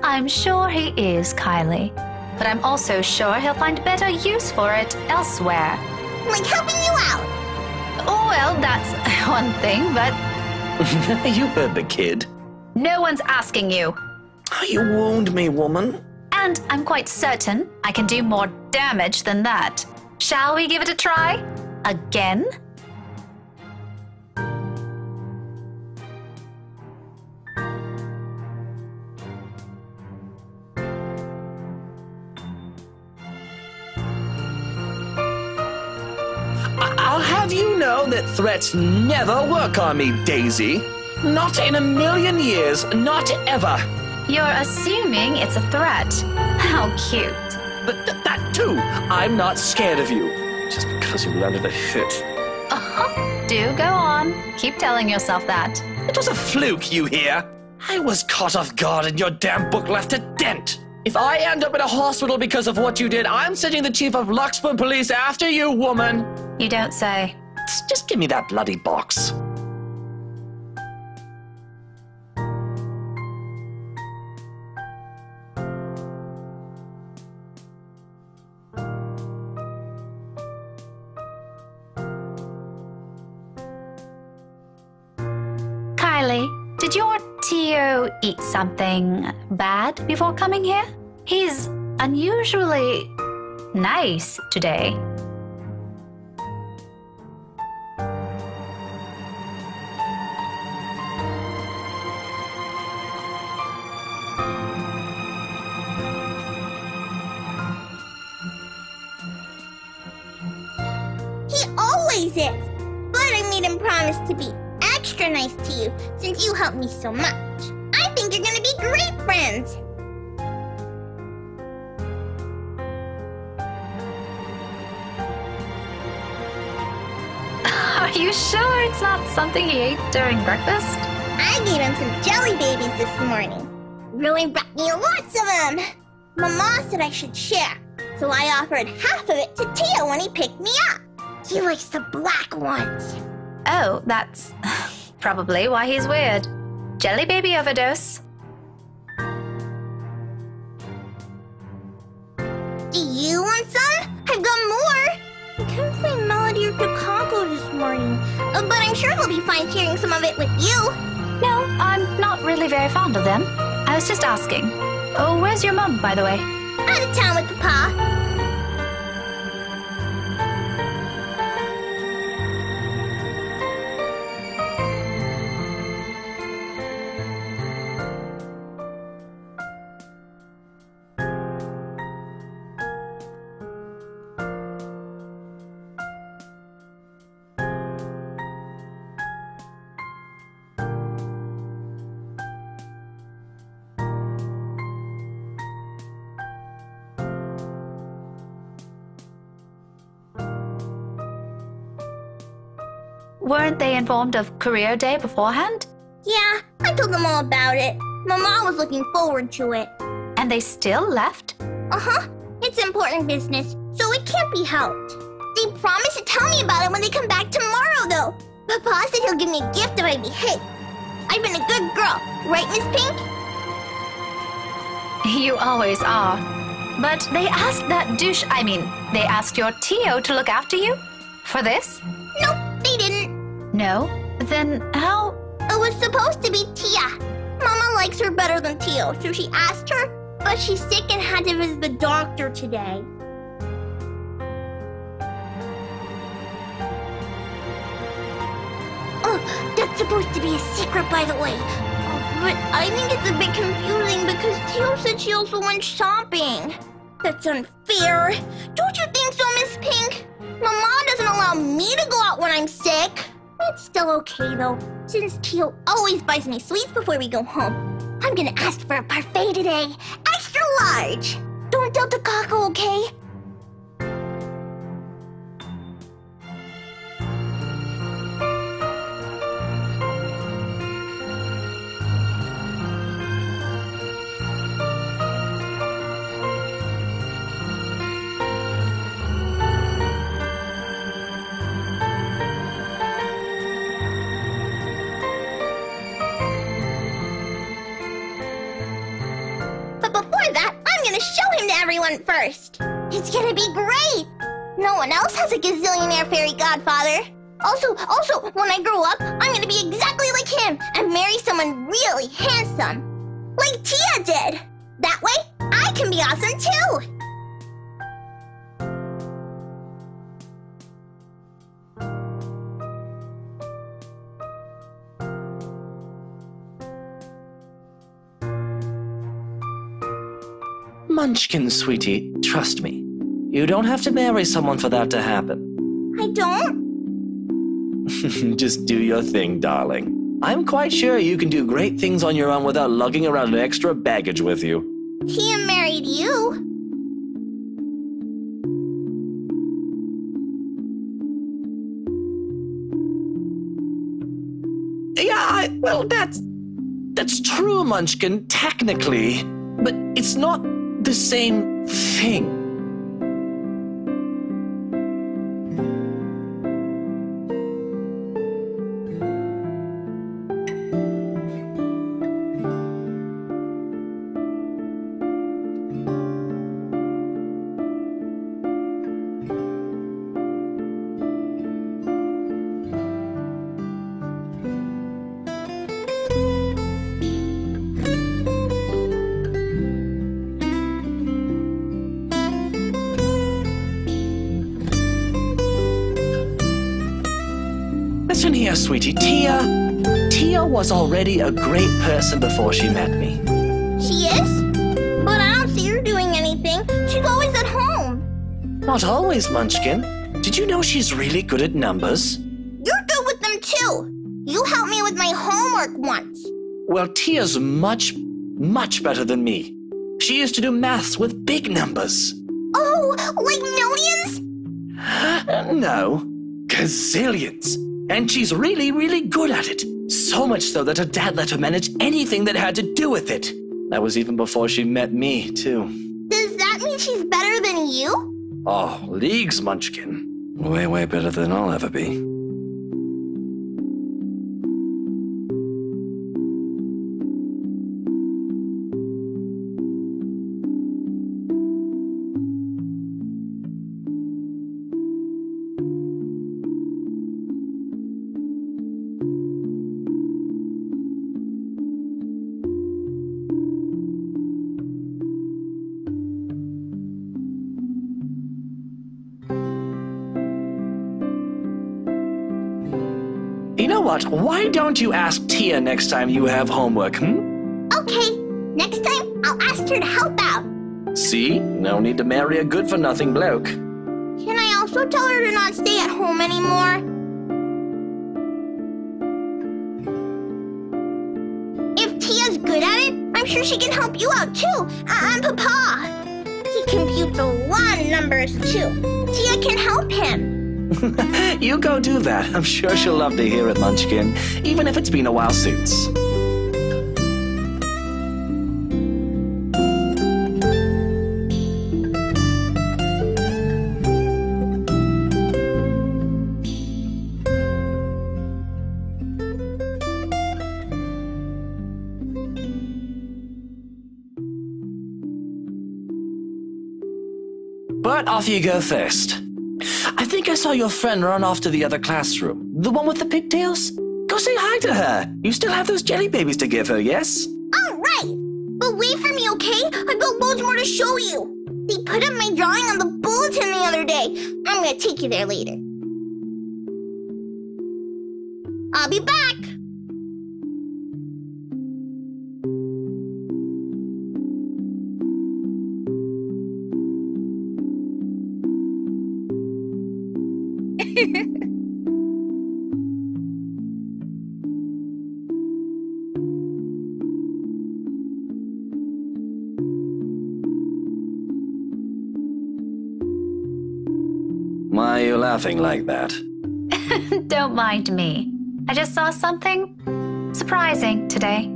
I'm sure he is, Kylie. But I'm also sure he'll find better use for it elsewhere. Like helping you out. Oh, well, that's one thing, but... You heard the kid. No one's asking you. You wound me, woman. And I'm quite certain I can do more damage than that. Shall we give it a try? Again? I'll have you know that threats never work on me, Daisy. Not in a million years, not ever. You're assuming it's a threat. How cute. That too. I'm not scared of you. Just because you landed a hit. Do go on. Keep telling yourself that. It was a fluke, you hear? I was caught off guard and your damn book left a dent. If I end up in a hospital because of what you did, I'm sending the chief of Luxburg Police after you, woman. You don't say. Just give me that bloody box. Kylie, did your Tio eat something bad before coming here? He's unusually nice today. He always is. But I made him promise to be extra nice to you since you helped me so much. I think you're gonna be great friends. you sure it's not something he ate during breakfast? I gave him some jelly babies this morning. Really brought me lots of them. Mama said I should share, so I offered half of it to Tia when he picked me up. He likes the black ones. Oh, that's probably why he's weird. Jelly baby overdose. Do you want some? I've got more. I couldn't find Melody or Takako this morning, but I'm sure they'll be fine sharing some of it with you. No, I'm not really very fond of them. I was just asking. Oh, where's your mum, by the way? Out of town with Papa. Weren't they informed of career day beforehand? Yeah, I told them all about it. Mama was looking forward to it. And they still left? Uh-huh. It's important business, so it can't be helped. They promised to tell me about it when they come back tomorrow, though. Papa said he'll give me a gift if I behave. I've been a good girl, right, Miss Pink? You always are. But they asked they asked your Tio to look after you? For this? Nope, they didn't. No? Then how? It was supposed to be Tia. Mama likes her better than Tio, so she asked her, but she's sick and had to visit the doctor today. Oh, that's supposed to be a secret, by the way. Oh, but I think it's a bit confusing because Tio said she also went shopping. That's unfair. Don't you think so, Miss Pink? Mama doesn't allow me to go out when I'm sick. It's still okay, though, since Tio always buys me sweets before we go home. I'm gonna ask for a parfait today. Extra large. Don't tell Takako, okay? Everyone first. It's gonna be great. No one else has a gazillionaire fairy godfather. Also, when I grow up, I'm gonna be exactly like him and marry someone really handsome. Like Tia did. That way, I can be awesome too. Munchkin, sweetie, trust me. You don't have to marry someone for that to happen. I don't? Just do your thing, darling. I'm quite sure you can do great things on your own without lugging around an extra baggage with you. Tia married you. Yeah, well, that's true, Munchkin, technically. But it's not the same thing. Listen here, sweetie. Tia was already a great person before she met me. She is? But I don't see her doing anything. She's always at home. Not always, Munchkin. Did you know she's really good at numbers? You're good with them too. You helped me with my homework once. Well, Tia's much better than me. She used to do maths with big numbers. Oh, like millions? No, gazillions. And she's really, really good at it. So much so that her dad let her manage anything that had to do with it. That was even before she met me, too. Does that mean she's better than you? Oh, leagues, Munchkin. Way, way better than I'll ever be. You know what? Why don't you ask Tia next time you have homework, Okay, next time I'll ask her to help out. See? No need to marry a good-for-nothing bloke. Can I also tell her to not stay at home anymore? If Tia's good at it, I'm sure she can help you out too. And Papa. He computes a lot of numbers too. Tia can help him. You go do that. I'm sure she'll love to hear it, Munchkin, even if it's been a while since. But off you go first. I think I saw your friend run off to the other classroom. The one with the pigtails? Go say hi to her. You still have those jelly babies to give her, yes? All right. But wait for me, okay? I've got loads more to show you. They put up my drawing on the bulletin the other day. I'm gonna take you there later. I'll be back. Why are you laughing like that? Don't mind me. I just saw something surprising today.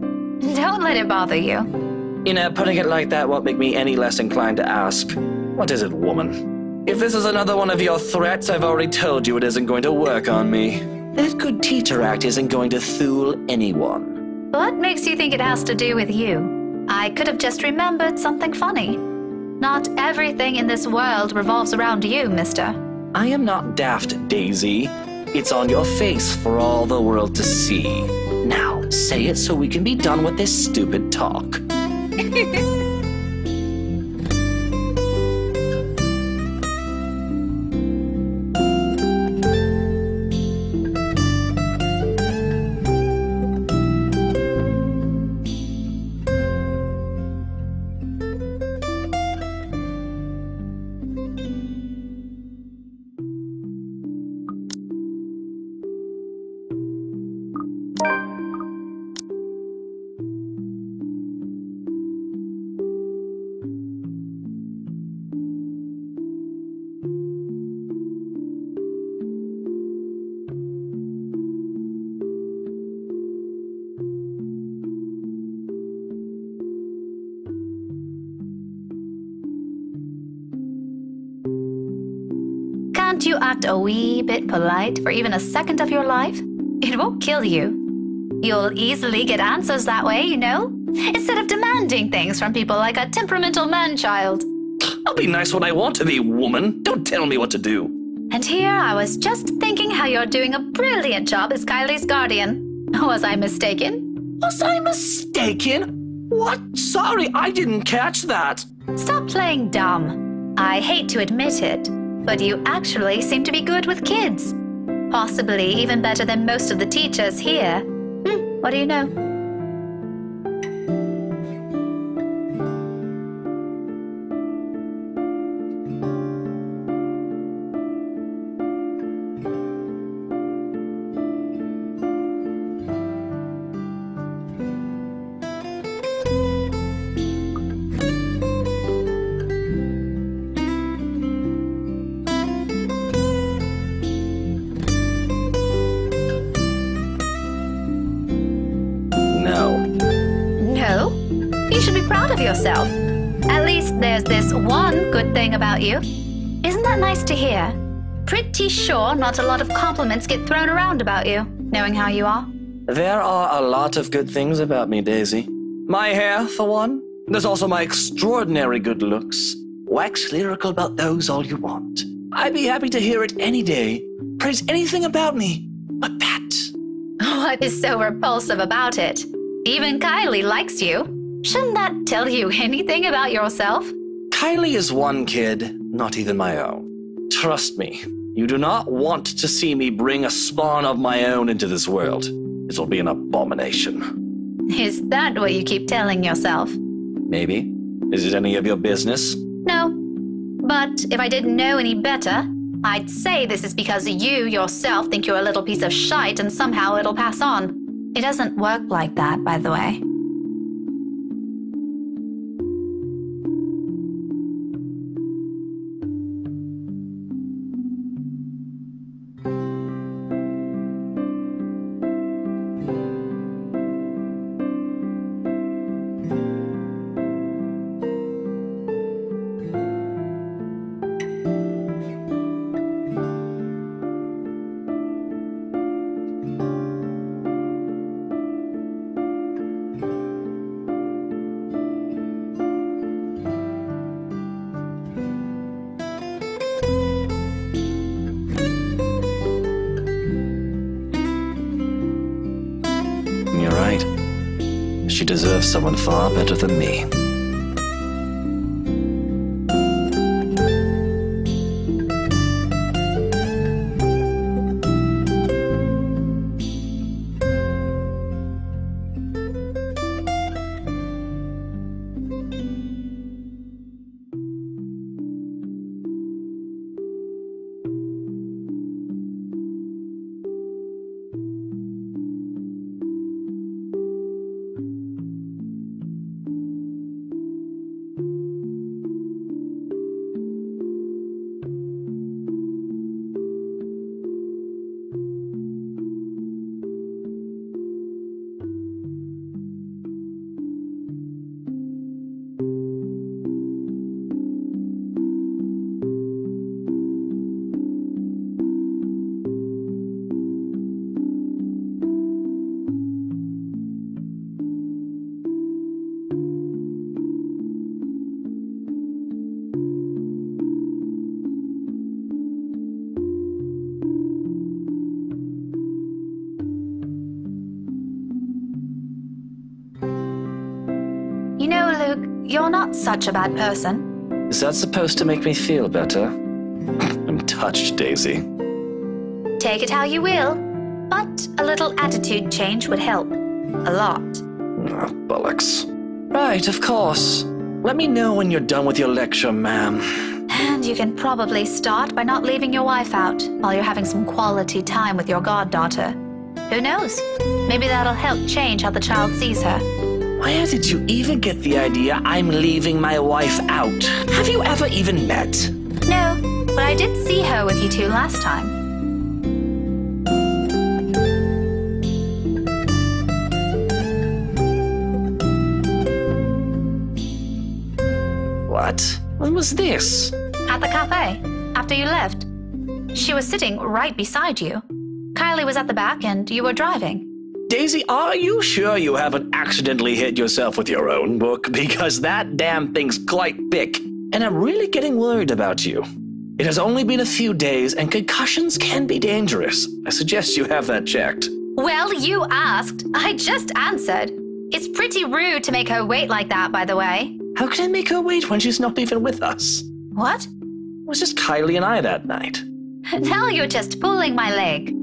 Don't let it bother you. You know, putting it like that won't make me any less inclined to ask. What is it, woman? If this is another one of your threats, I've already told you it isn't going to work on me. That good teacher act isn't going to fool anyone. What makes you think it has to do with you? I could have just remembered something funny. Not everything in this world revolves around you, mister. I am not daft, Daisy. It's on your face for all the world to see. Now, say it so we can be done with this stupid talk. Can't you act a wee bit polite for even a second of your life? It won't kill you. You'll easily get answers that way, you know? Instead of demanding things from people like a temperamental man-child. I'll be nice when I want to be, woman. Don't tell me what to do. And here I was just thinking how you're doing a brilliant job as Kylie's guardian. Was I mistaken? Was I mistaken? What? Sorry, I didn't catch that. Stop playing dumb. I hate to admit it, but you actually seem to be good with kids. Possibly even better than most of the teachers here. What do you know? of yourself. At least there's this one good thing about you. Isn't that nice to hear? Pretty sure not a lot of compliments get thrown around about you, knowing how you are. There are a lot of good things about me, Daisy. My hair, for one. There's also my extraordinary good looks. Wax lyrical about those all you want. I'd be happy to hear it any day. Praise anything about me but that. What is so repulsive about it? Even Kylie likes you. Shouldn't that tell you anything about yourself? Kylie is one kid, not even my own. Trust me, you do not want to see me bring a spawn of my own into this world. It will be an abomination. Is that what you keep telling yourself? Maybe. Is it any of your business? No. But if I didn't know any better, I'd say this is because you yourself think you're a little piece of shite and somehow it'll pass on. It doesn't work like that, by the way. You're right. She deserves someone far better than me. You know, Luke, you're not such a bad person. Is that supposed to make me feel better? I'm touched, Daisy. Take it how you will, but a little attitude change would help. A lot. Oh, bollocks. Right, of course. Let me know when you're done with your lecture, ma'am. And you can probably start by not leaving your wife out while you're having some quality time with your goddaughter. Who knows? Maybe that'll help change how the child sees her. Where did you even get the idea I'm leaving my wife out? Have you ever even met? No, but I did see her with you two last time. What? When was this? At the cafe, after you left. She was sitting right beside you. Kylie was at the back and you were driving. Daisy, are you sure you haven't accidentally hit yourself with your own book? Because that damn thing's quite thick, and I'm really getting worried about you. It has only been a few days, and concussions can be dangerous. I suggest you have that checked. Well, you asked. I just answered. It's pretty rude to make her wait like that, by the way. How can I make her wait when she's not even with us? What? It was just Kylie and I that night. Now you're just pulling my leg.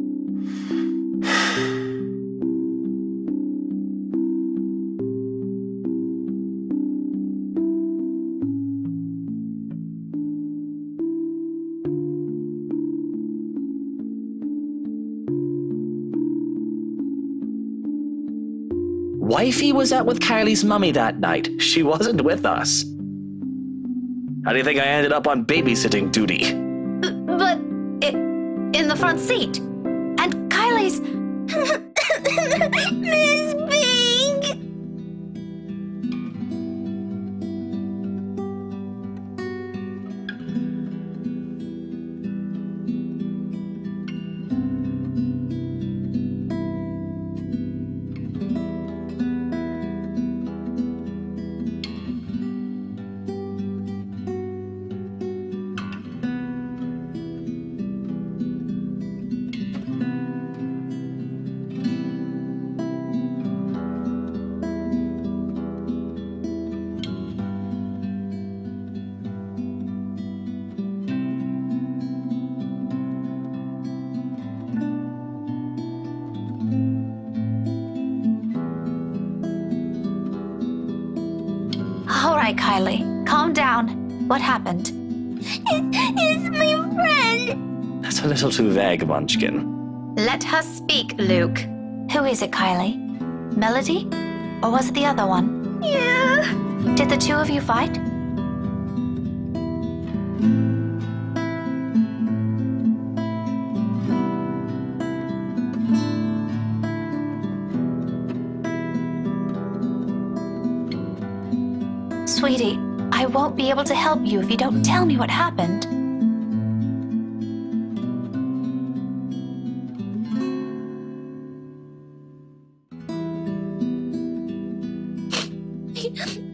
Wifey was out with Kylie's mummy that night. She wasn't with us. How do you think I ended up on babysitting duty? But in the front seat. And Kylie's... Miss Pink! right, Kylie. Calm down. What happened? It's my friend. That's a little too vague, Munchkin. Let her speak, Luke. Who is it, Kylie? Melody? Or was it the other one? Yeah. Did the two of you fight? Sweetie, I won't be able to help you if you don't tell me what happened.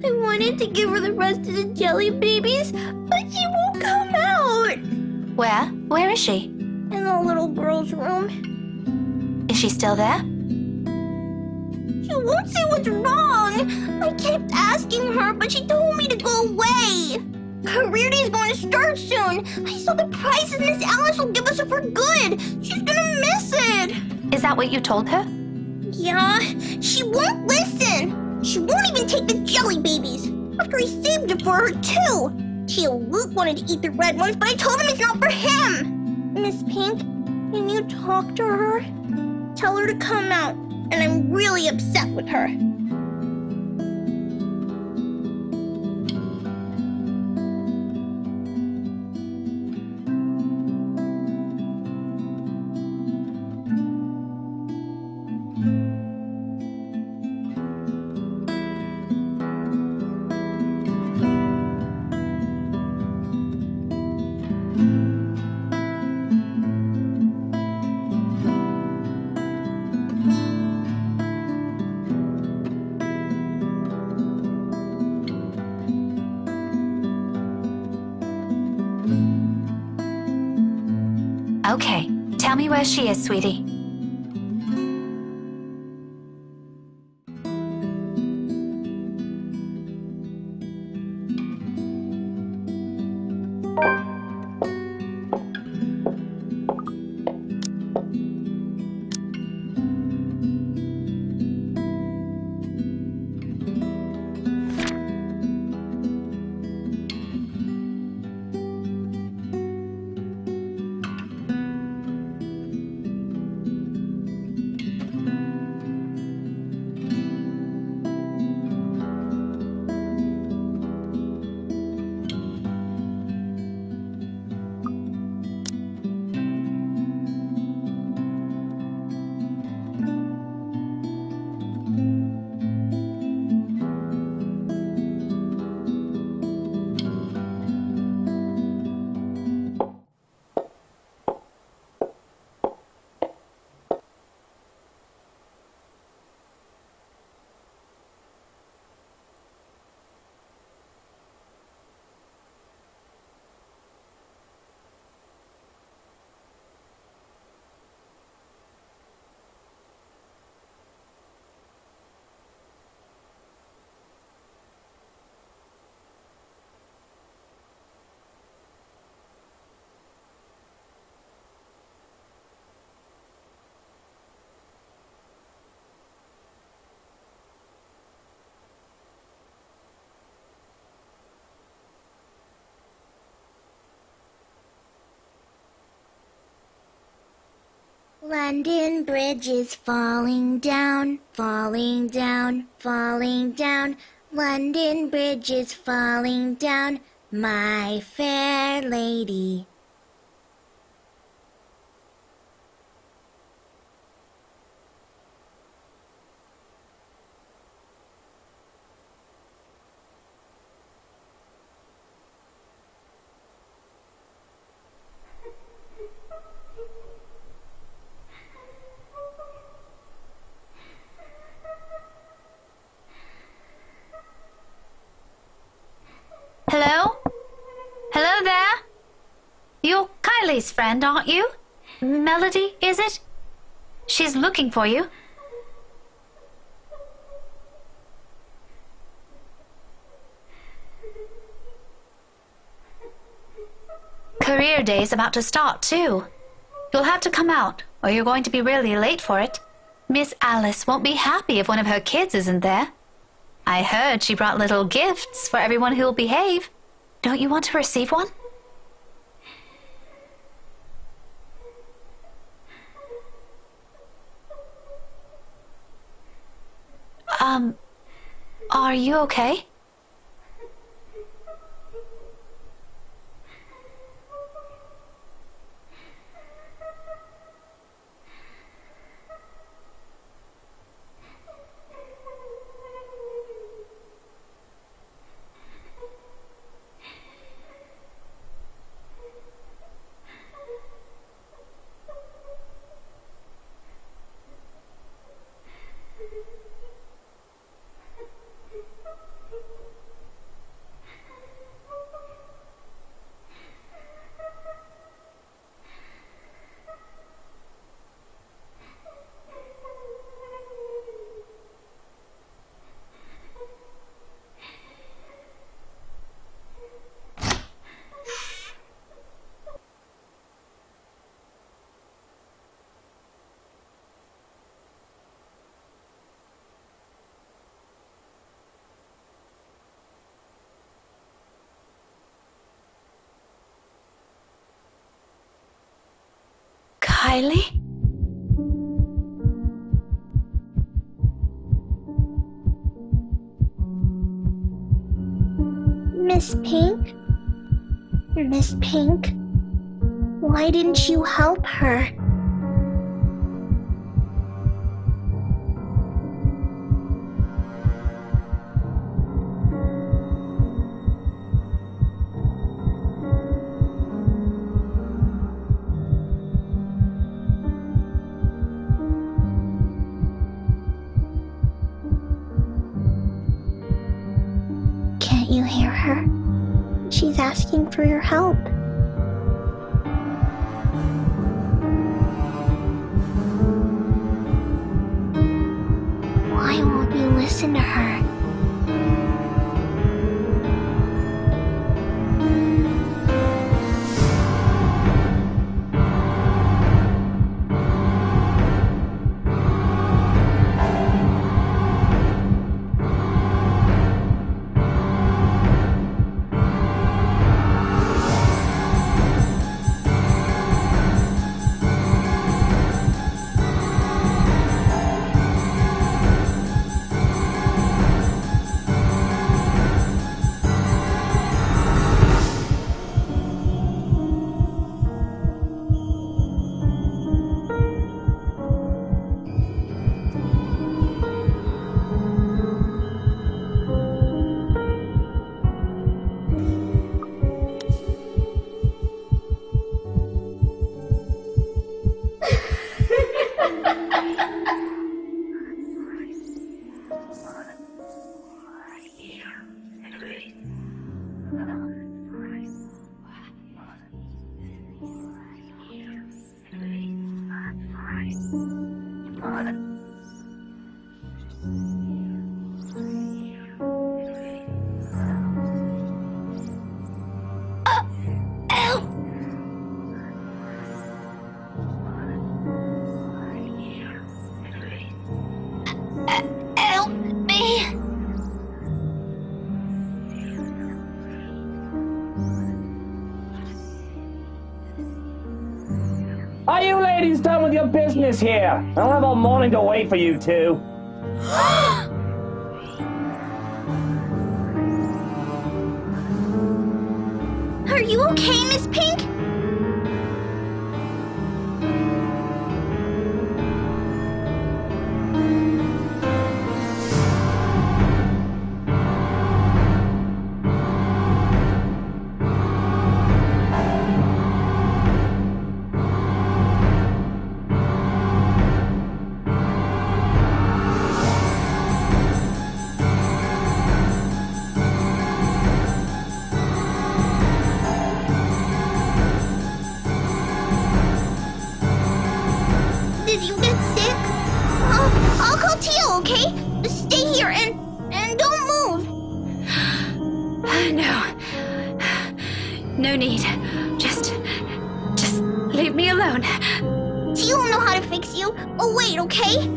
I wanted to give her the rest of the jelly babies, but she won't come out. Where? Where is she? In the little girl's room. Is she still there? She won't say what's wrong. I kept asking her, but she told me to go away. Career Day is going to start soon. I saw the prizes Miss Alice will give us for good. She's gonna miss it. Is that what you told her? Yeah, she won't listen. She won't even take the jelly babies. After I saved it for her, too. Tio Luke wanted to eat the red ones, but I told him it's not for him. Miss Pink, can you talk to her? Tell her to come out. And I'm really upset with her. Okay, tell me where she is, sweetie. London Bridge is falling down, falling down, falling down. London Bridge is falling down, my fair lady. Hello? Hello there? You're Kylie's friend, aren't you? Melody, is it? She's looking for you. Career Day's about to start, too. You'll have to come out, or you're going to be really late for it. Miss Alice won't be happy if one of her kids isn't there. I heard she brought little gifts for everyone who'll behave. Don't you want to receive one? Are you okay? Kylie? Miss Pink? Miss Pink? Why didn't you help her? Can't you hear her? She's asking for your help. Why won't you listen to her? Are you ladies done with your business here? I'll have all morning to wait for you two. Are you okay, Miss Pink? Did you get sick? I'll call Tio, okay? Stay here and don't move. No need. Just leave me alone. Tio will know how to fix you. Oh, wait, okay?